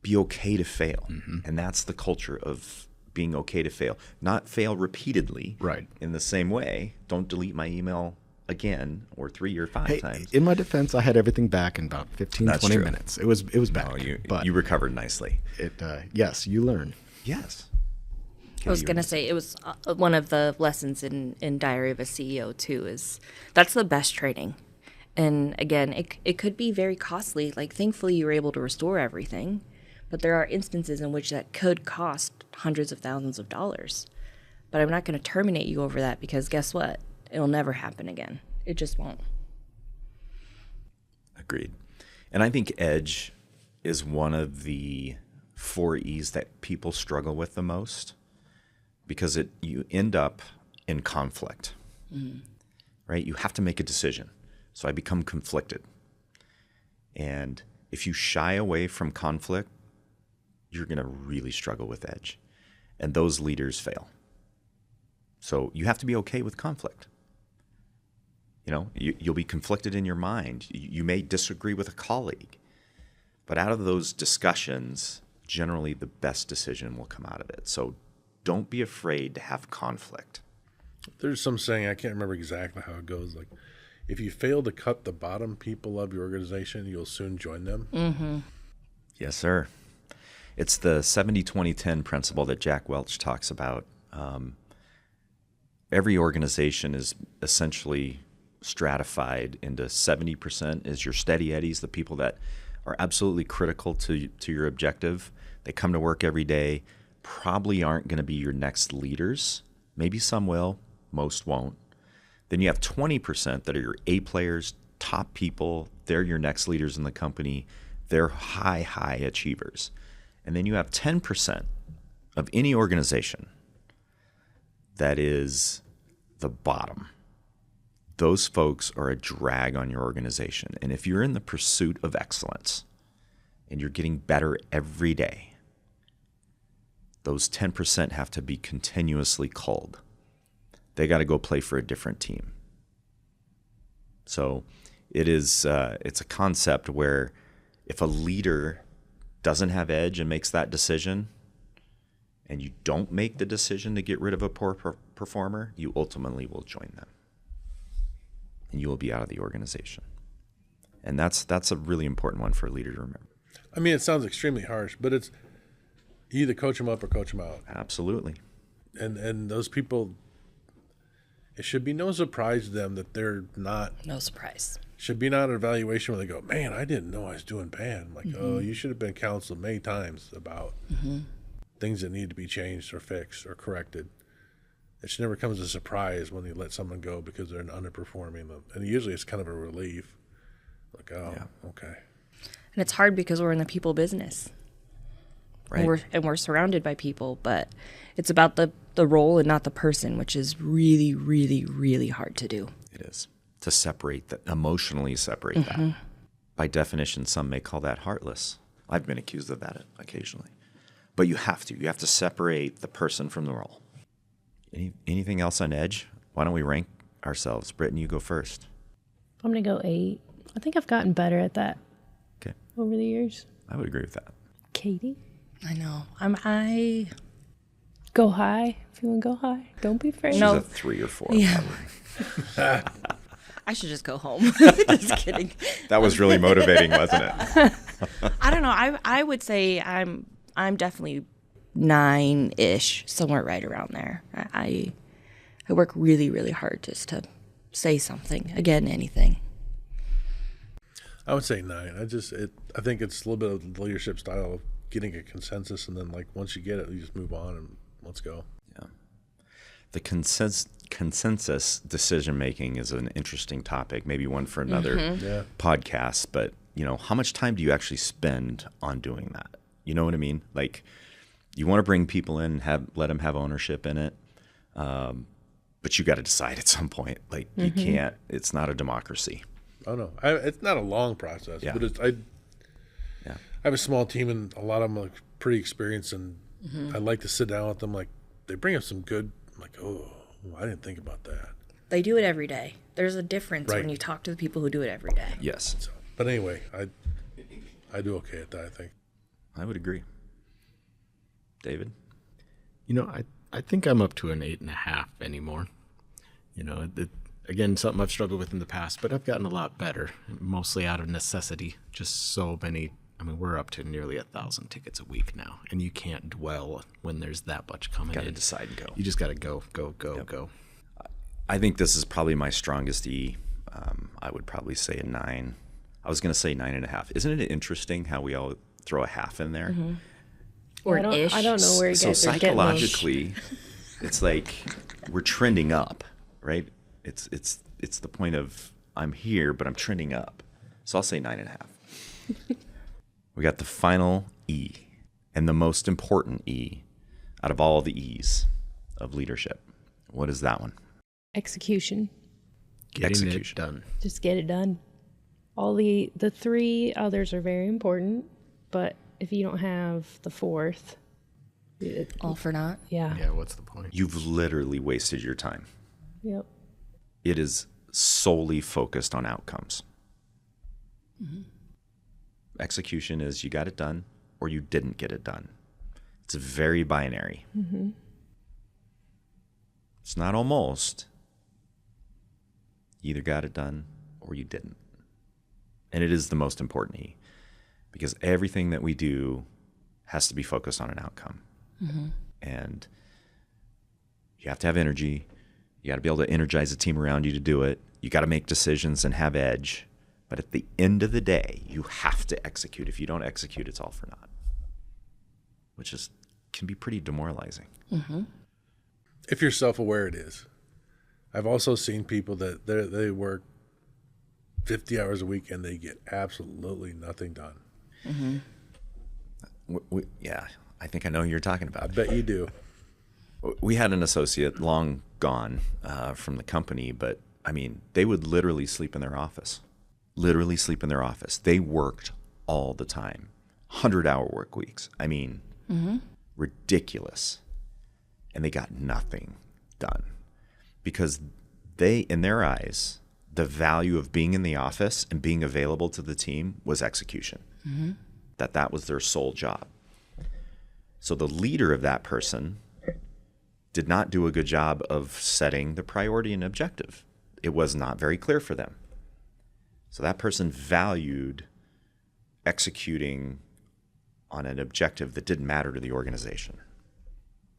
be okay to fail. And that's the culture of being okay to fail. Not fail repeatedly. Right. In the same way, don't delete my email again or 3 or 5 times. In my defense, I had everything back in about 15, That's 20 true. minutes. It was back. Oh, but you recovered nicely. Yes, you learn. Yes. I was going to say, it was one of the lessons in Diary of a CEO, too, is that's the best training. And again, it could be very costly. Like, thankfully, you were able to restore everything. But there are instances in which that could cost hundreds of thousands of dollars. But I'm not going to terminate you over that, because guess what? It'll never happen again. It just won't. Agreed. And I think edge is one of the 4 E's that people struggle with the most, because you end up in conflict, right? You have to make a decision. So I become conflicted. And if you shy away from conflict, you're going to really struggle with edge. And those leaders fail. So you have to be okay with conflict. You know, you'll be conflicted in your mind. You may disagree with a colleague. But out of those discussions, generally the best decision will come out of it. So don't be afraid to have conflict. There's some saying, I can't remember exactly how it goes, like, if you fail to cut the bottom people of your organization, you'll soon join them. Yes, sir. It's the 70-20-10 principle that Jack Welch talks about. Every organization is essentially stratified into 70% is your steady eddies, the people that are absolutely critical to your objective. They come to work every day, probably aren't going to be your next leaders. Maybe some will, most won't. Then you have 20% that are your A players, top people. They're your next leaders in the company. They're high achievers. And then you have 10% of any organization that is the bottom. Those folks are a drag on your organization. And if you're in the pursuit of excellence and you're getting better every day, those 10% have to be continuously culled. They got to go play for a different team. So it's a concept where if a leader doesn't have edge and makes that decision, and you don't make the decision to get rid of a poor performer, you ultimately will join them. And you will be out of the organization. And that's a really important one for a leader to remember. I mean, it sounds extremely harsh, but You either coach them up or coach them out. Absolutely. And those people, it should be no surprise to them that they're not. No surprise. Should be not an evaluation where they go, man, I didn't know I was doing bad. I'm like, oh, you should have been counseled many times about things that need to be changed or fixed or corrected. It should never come as a surprise when you let someone go because they're underperforming. And usually it's kind of a relief. Like, oh, okay. And it's hard because we're in the people business. Right. And we're surrounded by people, but it's about the role and not the person, which is really, really, really hard to do. It is. To separate that, emotionally separate that. By definition, some may call that heartless. I've been accused of that occasionally. But you have to. You have to separate the person from the role. Anything else on edge? Why don't we rank ourselves? Britton, you go first. I'm going to go 8. I think I've gotten better at that Okay. over the years. I would agree with that. Katie? I know. I Go high. If you want to go high, don't be afraid. She's No. a 3 or 4. Yeah. Probably. I should just go home. Just kidding. That was really motivating, wasn't it? I don't know. I would say I'm definitely 9-ish, somewhere right around there. I work really, really hard just to say something. Again, anything. I would say 9. I think it's a little bit of the leadership style of getting a consensus, and then like once you get it, you just move on and let's go. Yeah. The consensus decision making is an interesting topic, maybe one for another podcast. But how much time do you actually spend on doing that? You know what I mean? Like, you want to bring people in and let them have ownership in it, but you got to decide at some point. Like, you can't. It's not a democracy. Oh no, it's not a long process, but I have a small team, and a lot of them are pretty experienced, and I like to sit down with them. Like, they bring up some good. I'm like, oh, I didn't think about that. They do it every day. There's a difference Right. when you talk to the people who do it every day. Yes, So, but anyway, I do okay at that. I think. I would agree. David? I think I'm up to an 8.5 anymore. Again, something I've struggled with in the past, but I've gotten a lot better, mostly out of necessity. Just so many. I mean, we're up to nearly 1,000 tickets a week now, and you can't dwell when there's that much coming in. Got to decide and go. You just got to go. I think this is probably my strongest E. I would probably say a 9. I was going to say 9.5. Isn't it interesting how we all throw a half in there? Or I don't, ish. I don't know where you So guys are getting those. psychologically, it's like we're trending up, right? It's the point of I'm here, but I'm trending up. So I'll say 9.5. We got the final E, and the most important E out of all the E's of leadership. What is that one? Execution. Getting Execution. it done. Just get it done. All the 3 others are very important, but if you don't have the 4th, All for naught. yeah. Yeah, what's the point? You've literally wasted your time. Yep. It is solely focused on outcomes. Execution is you got it done or you didn't get it done. It's very binary. It's not almost. You either got it done or you didn't. And it is the most important E, because everything that we do has to be focused on an outcome. And you have to have energy. You got to be able to energize the team around you to do it. You got to make decisions and have edge. But at the end of the day, you have to execute. If you don't execute, it's all for naught, which can be pretty demoralizing. If you're self-aware, it is. I've also seen people that they work 50 hours a week and they get absolutely nothing done. Yeah, I think I know who you're talking I about. bet you do. We had an associate long gone from the company, but I mean, they would literally sleep in their office. Literally sleep in their office. They worked all the time, 100-hour work weeks. I mean, ridiculous. And they got nothing done because in their eyes, the value of being in the office and being available to the team was execution. That was their sole job. So the leader of that person did not do a good job of setting the priority and objective. It was not very clear for them. So that person valued executing on an objective that didn't matter to the organization.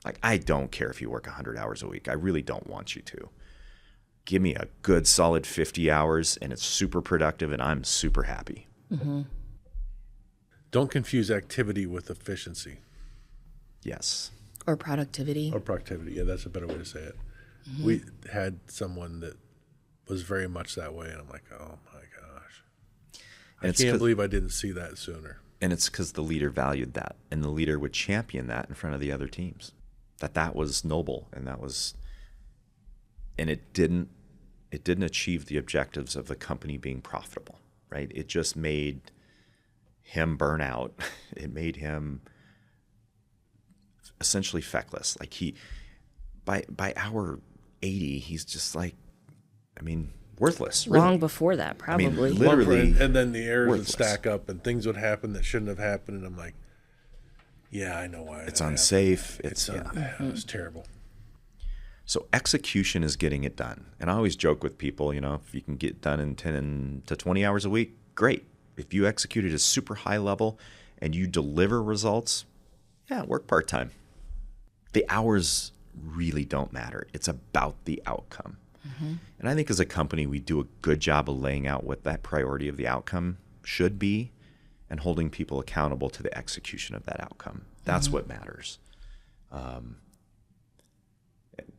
Like, I don't care if you work 100 hours a week. I really don't want you to. Give me a good solid 50 hours and it's super productive and I'm super happy. Mm-hmm. Don't confuse activity with efficiency. Yes. Or productivity. Or productivity. Yeah, that's a better way to say it. Mm-hmm. We had someone that was very much that way, and I'm like, oh my gosh. I can't believe I didn't see that sooner. And it's because the leader valued that, and the leader would champion that in front of the other teams. That was noble, and it didn't achieve the objectives of the company being profitable, right? It just made him burn out. It made him essentially feckless. Like by hour 80, he's just like, worthless. Really. Long before that, probably. Literally. And then the errors worthless. would stack up and things would happen that shouldn't have happened. And I'm like, yeah, I know why. It's unsafe. It's terrible. So execution is getting it done. And I always joke with people, if you can get done in 10 to 20 hours a week, great. If you execute at a super high level and you deliver results, work part-time. The hours really don't matter. It's about the outcome. Mm-hmm. And I think as a company, we do a good job of laying out what that priority of the outcome should be and holding people accountable to the execution of that outcome. That's what matters.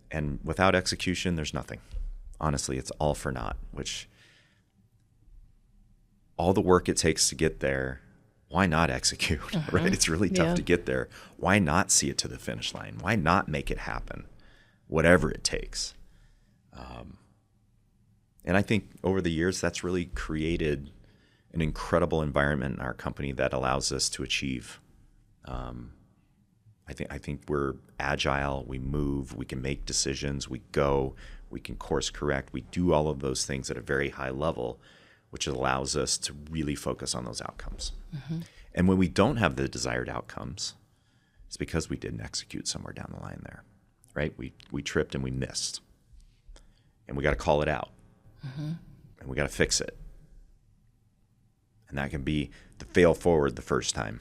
And without execution, there's nothing. Honestly, it's all for naught, which all the work it takes to get there, why not execute, right? It's really tough to get there. Why not see it to the finish line? Why not make it happen, whatever it takes? And I think over the years, that's really created an incredible environment in our company that allows us to achieve. I think we're agile, we move, we can make decisions, we go, we can course correct, we do all of those things at a very high level, which allows us to really focus on those outcomes. Mm-hmm. And when we don't have the desired outcomes, it's because we didn't execute somewhere down the line there, right? We tripped and we missed. And we got to call it out. Mm-hmm. And we got to fix it. And that can be the fail forward the first time.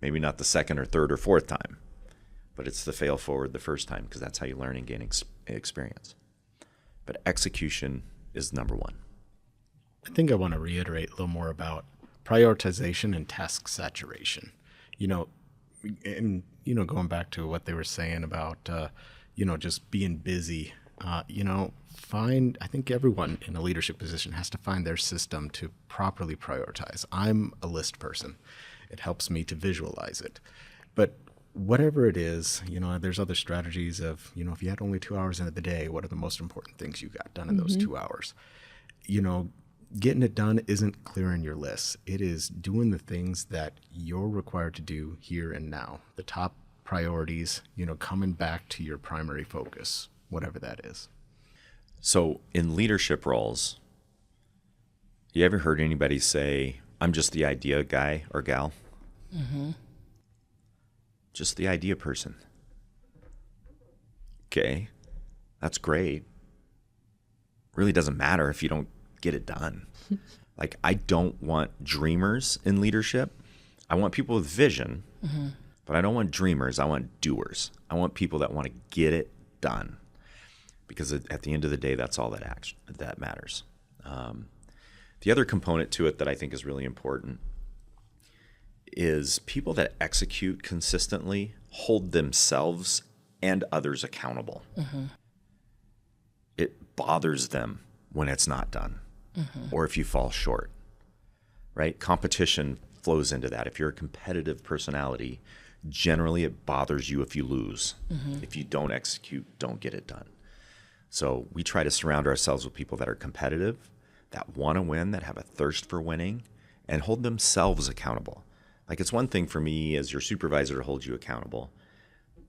Maybe not the second or third or fourth time, but it's the fail forward the first time because that's how you learn and gain experience. But execution is number one. I think I want to reiterate a little more about prioritization and task saturation. Going back to what they were saying about, just being busy, I think everyone in a leadership position has to find their system to properly prioritize. I'm a list person. It helps me to visualize it. But whatever it is, there's other strategies of, if you had only 2 hours in the day, what are the most important things you got done in those 2 hours? Getting it done isn't clearing your list. It is doing the things that you're required to do here and now. The top priorities, coming back to your primary focus, whatever that is. So in leadership roles, you ever heard anybody say, I'm just the idea guy or gal? Mm-hmm. Just the idea person. Okay, that's great. Really doesn't matter if you don't get it done. Like, I don't want dreamers in leadership. I want people with vision, but I don't want dreamers. I want doers. I want people that want to get it done. Because at the end of the day, that's all that matters. The other component to it that I think is really important is people that execute consistently hold themselves and others accountable. Mm-hmm. It bothers them when it's not done or if you fall short, right? Competition flows into that. If you're a competitive personality, generally it bothers you if you lose. If you don't execute, don't get it done. So we try to surround ourselves with people that are competitive, that want to win, that have a thirst for winning, and hold themselves accountable. Like, it's one thing for me as your supervisor to hold you accountable,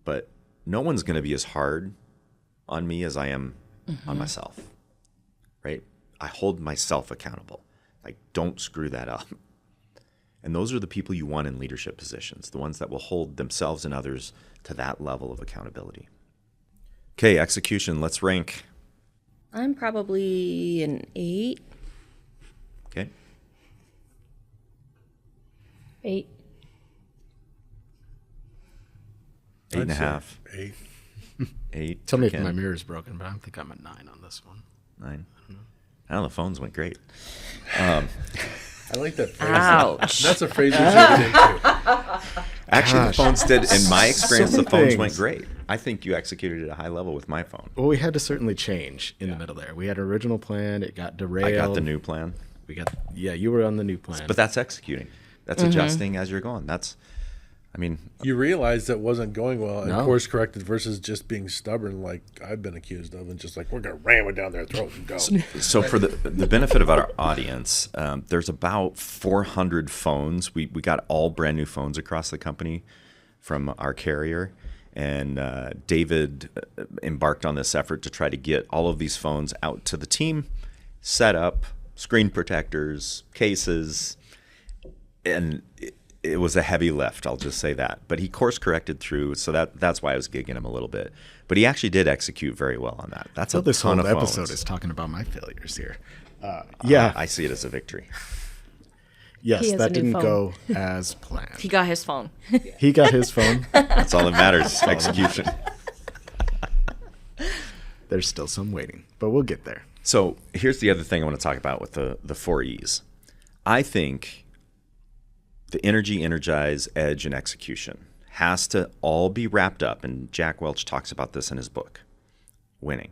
but no one's going to be as hard on me as I am on myself, right? I hold myself accountable. Like, don't screw that up. And those are the people you want in leadership positions, the ones that will hold themselves and others to that level of accountability. Okay, execution. Let's rank. I'm probably an 8. Okay. 8. 8.5. 8. 8. Tell me if Ken. my mirror's broken, but I think I'm a 9 on this one. 9. I don't know. The phones went great. I like that phrase. Ouch. That's a phrase you should get into. Actually, the phones did. In my experience, So the phones many went things. great. I think you executed at a high level with my phone. Well, we had to certainly change in the middle there. We had an original plan. It got derailed. I got the new plan. You were on the new plan. But that's executing. That's adjusting as you're going. You realized that wasn't going well and No. course corrected versus just being stubborn like I've been accused of and just like, we're going to ram it down their throat and go. So for the benefit of our audience, there's about 400 phones. We got all brand new phones across the company from our carrier. And David embarked on this effort to try to get all of these phones out to the team, set up, screen protectors, cases, and it was a heavy lift, I'll just say that. But he course corrected through, so that's why I was gigging him a little bit. But he actually did execute very well on that. That's so a this ton whole of episode phones. is talking about my failures here. Yeah. I see it as a victory. Yes, He has that a new didn't phone. go as planned. He got his phone. He got his phone. That's all that matters, execution. There's still some waiting, but we'll get there. So here's the other thing I want to talk about with the 4 E's. I think the energy, energize, edge, and execution has to all be wrapped up, and Jack Welch talks about this in his book, Winning.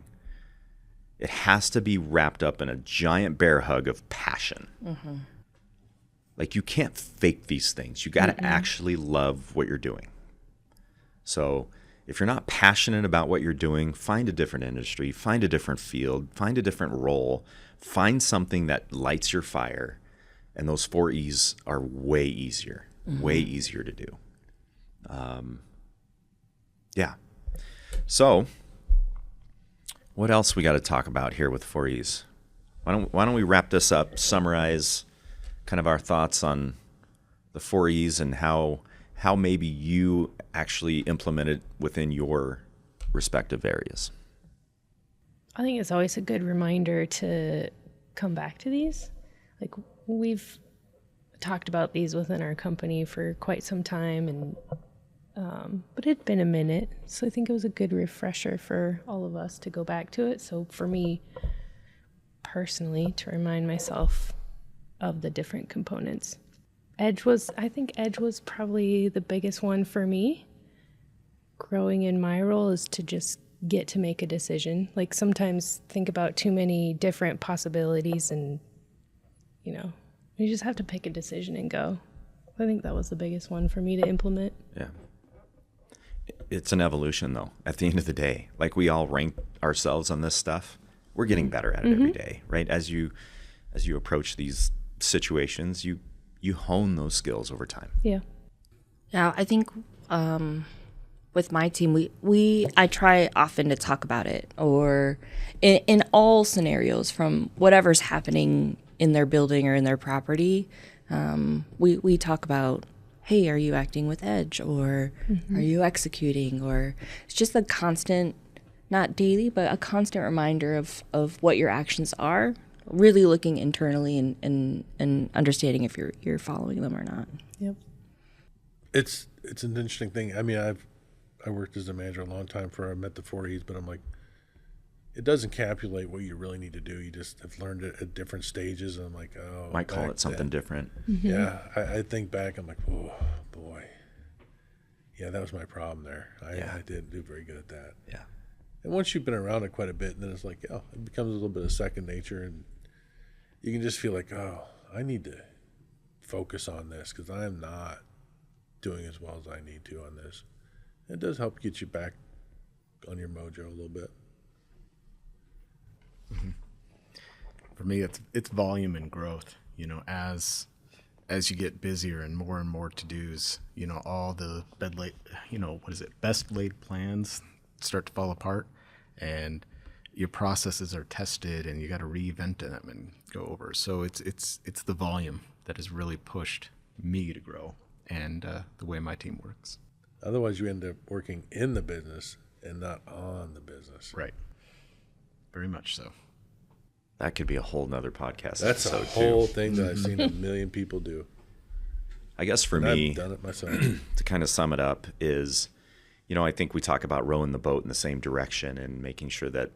It has to be wrapped up in a giant bear hug of passion. Like, you can't fake these things. You got to actually love what you're doing. So if you're not passionate about what you're doing, find a different industry, find a different field, find a different role, find something that lights your fire. And those 4 E's are way easier to do. Yeah. So what else we got to talk about here with 4 E's? Why don't we wrap this up, summarize kind of our thoughts on the 4 E's and how maybe you actually implement it within your respective areas. I think it's always a good reminder to come back to these. Like, we've talked about these within our company for quite some time, and but it'd been a minute, so I think it was a good refresher for all of us to go back to it. So for me personally, to remind myself of the different components. I think edge was probably the biggest one for me. Growing in my role is to just get to make a decision. Like, sometimes think about too many different possibilities and, you just have to pick a decision and go. I think that was the biggest one for me to implement. Yeah. It's an evolution, though, at the end of the day. Like, we all rank ourselves on this stuff. We're getting better at it every day, right? As you approach these situations, you hone those skills over time. Yeah. Yeah, I think with my team, I try often to talk about it, or in all scenarios, from whatever's happening in their building or in their property, we talk about, hey, are you acting with edge, or are you executing, or it's just a constant, not daily, but a constant reminder of what your actions are, really looking internally and understanding if you're following them or not. Yep. It's an interesting thing. I mean, I worked as a manager a long time before I met the 4 E's, but I'm like, it does encapsulate what you really need to do. You just have learned it at different stages, and I'm like, oh, Might call back it something then. different. Yeah, I think back, I'm like, oh boy, yeah, that was my problem there. I didn't do very good at that. Yeah. And once you've been around it quite a bit, then it's like, it becomes a little bit of second nature, and you can just feel like, oh, I need to focus on this because I am not doing as well as I need to on this. It does help get you back on your mojo a little bit. For me, it's volume and growth. As you get busier and more to dos, all the best laid plans start to fall apart, and your processes are tested, and you got to reinvent them and go over. So it's the volume that has really pushed me to grow, and the way my team works. Otherwise, you end up working in the business and not on the business. Right. Very much so. That could be a whole nother podcast That's a episode, whole too. thing that I've seen a million people do. I guess for And me, I've done it myself. to kind of sum it up is, I think we talk about rowing the boat in the same direction and making sure that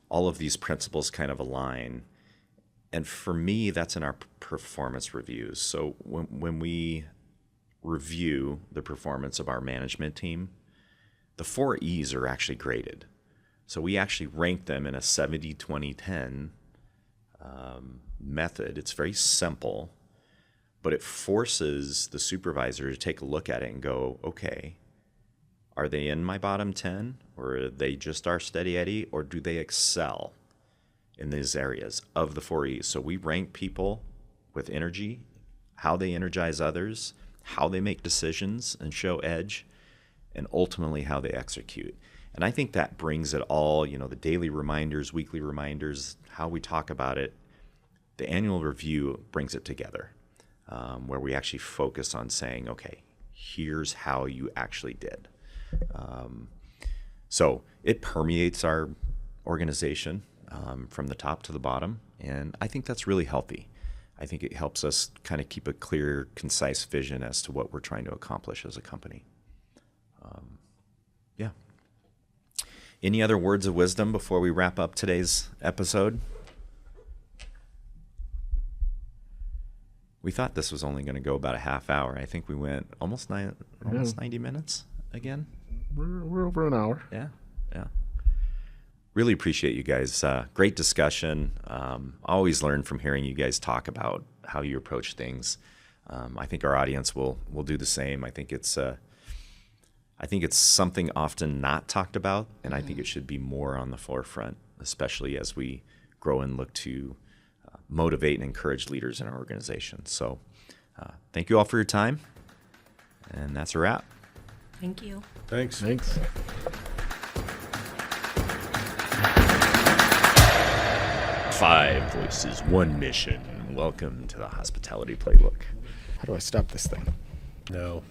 all of these principles kind of align. And for me, that's in our performance reviews. So when we review the performance of our management team, the 4 E's are actually graded. So we actually rank them in a 70-20-10 method. It's very simple, but it forces the supervisor to take a look at it and go, okay, are they in my bottom 10, or are they just our steady Eddie, or do they excel in these areas of the 4 E's? So we rank people with energy, how they energize others, how they make decisions and show edge, and ultimately how they execute. And I think that brings it all, the daily reminders, weekly reminders, how we talk about it. The annual review brings it together, where we actually focus on saying, okay, here's how you actually did. So it permeates our organization from the top to the bottom, and I think that's really healthy. I think it helps us kind of keep a clear, concise vision as to what we're trying to accomplish as a company. Yeah. Any other words of wisdom before we wrap up today's episode? We thought this was only going to go about a half hour. I think we went almost 90 minutes again. We're over an hour. Yeah. Really appreciate you guys. Great discussion. Always learn from hearing you guys talk about how you approach things. I think our audience will do the same. I think it's something often not talked about, and I think it should be more on the forefront, especially as we grow and look to motivate and encourage leaders in our organization. So thank you all for your time, and that's a wrap. Thank you. Thanks. 5 voices, 1 mission. Welcome to the Hospitality Playbook. How do I stop this thing? No.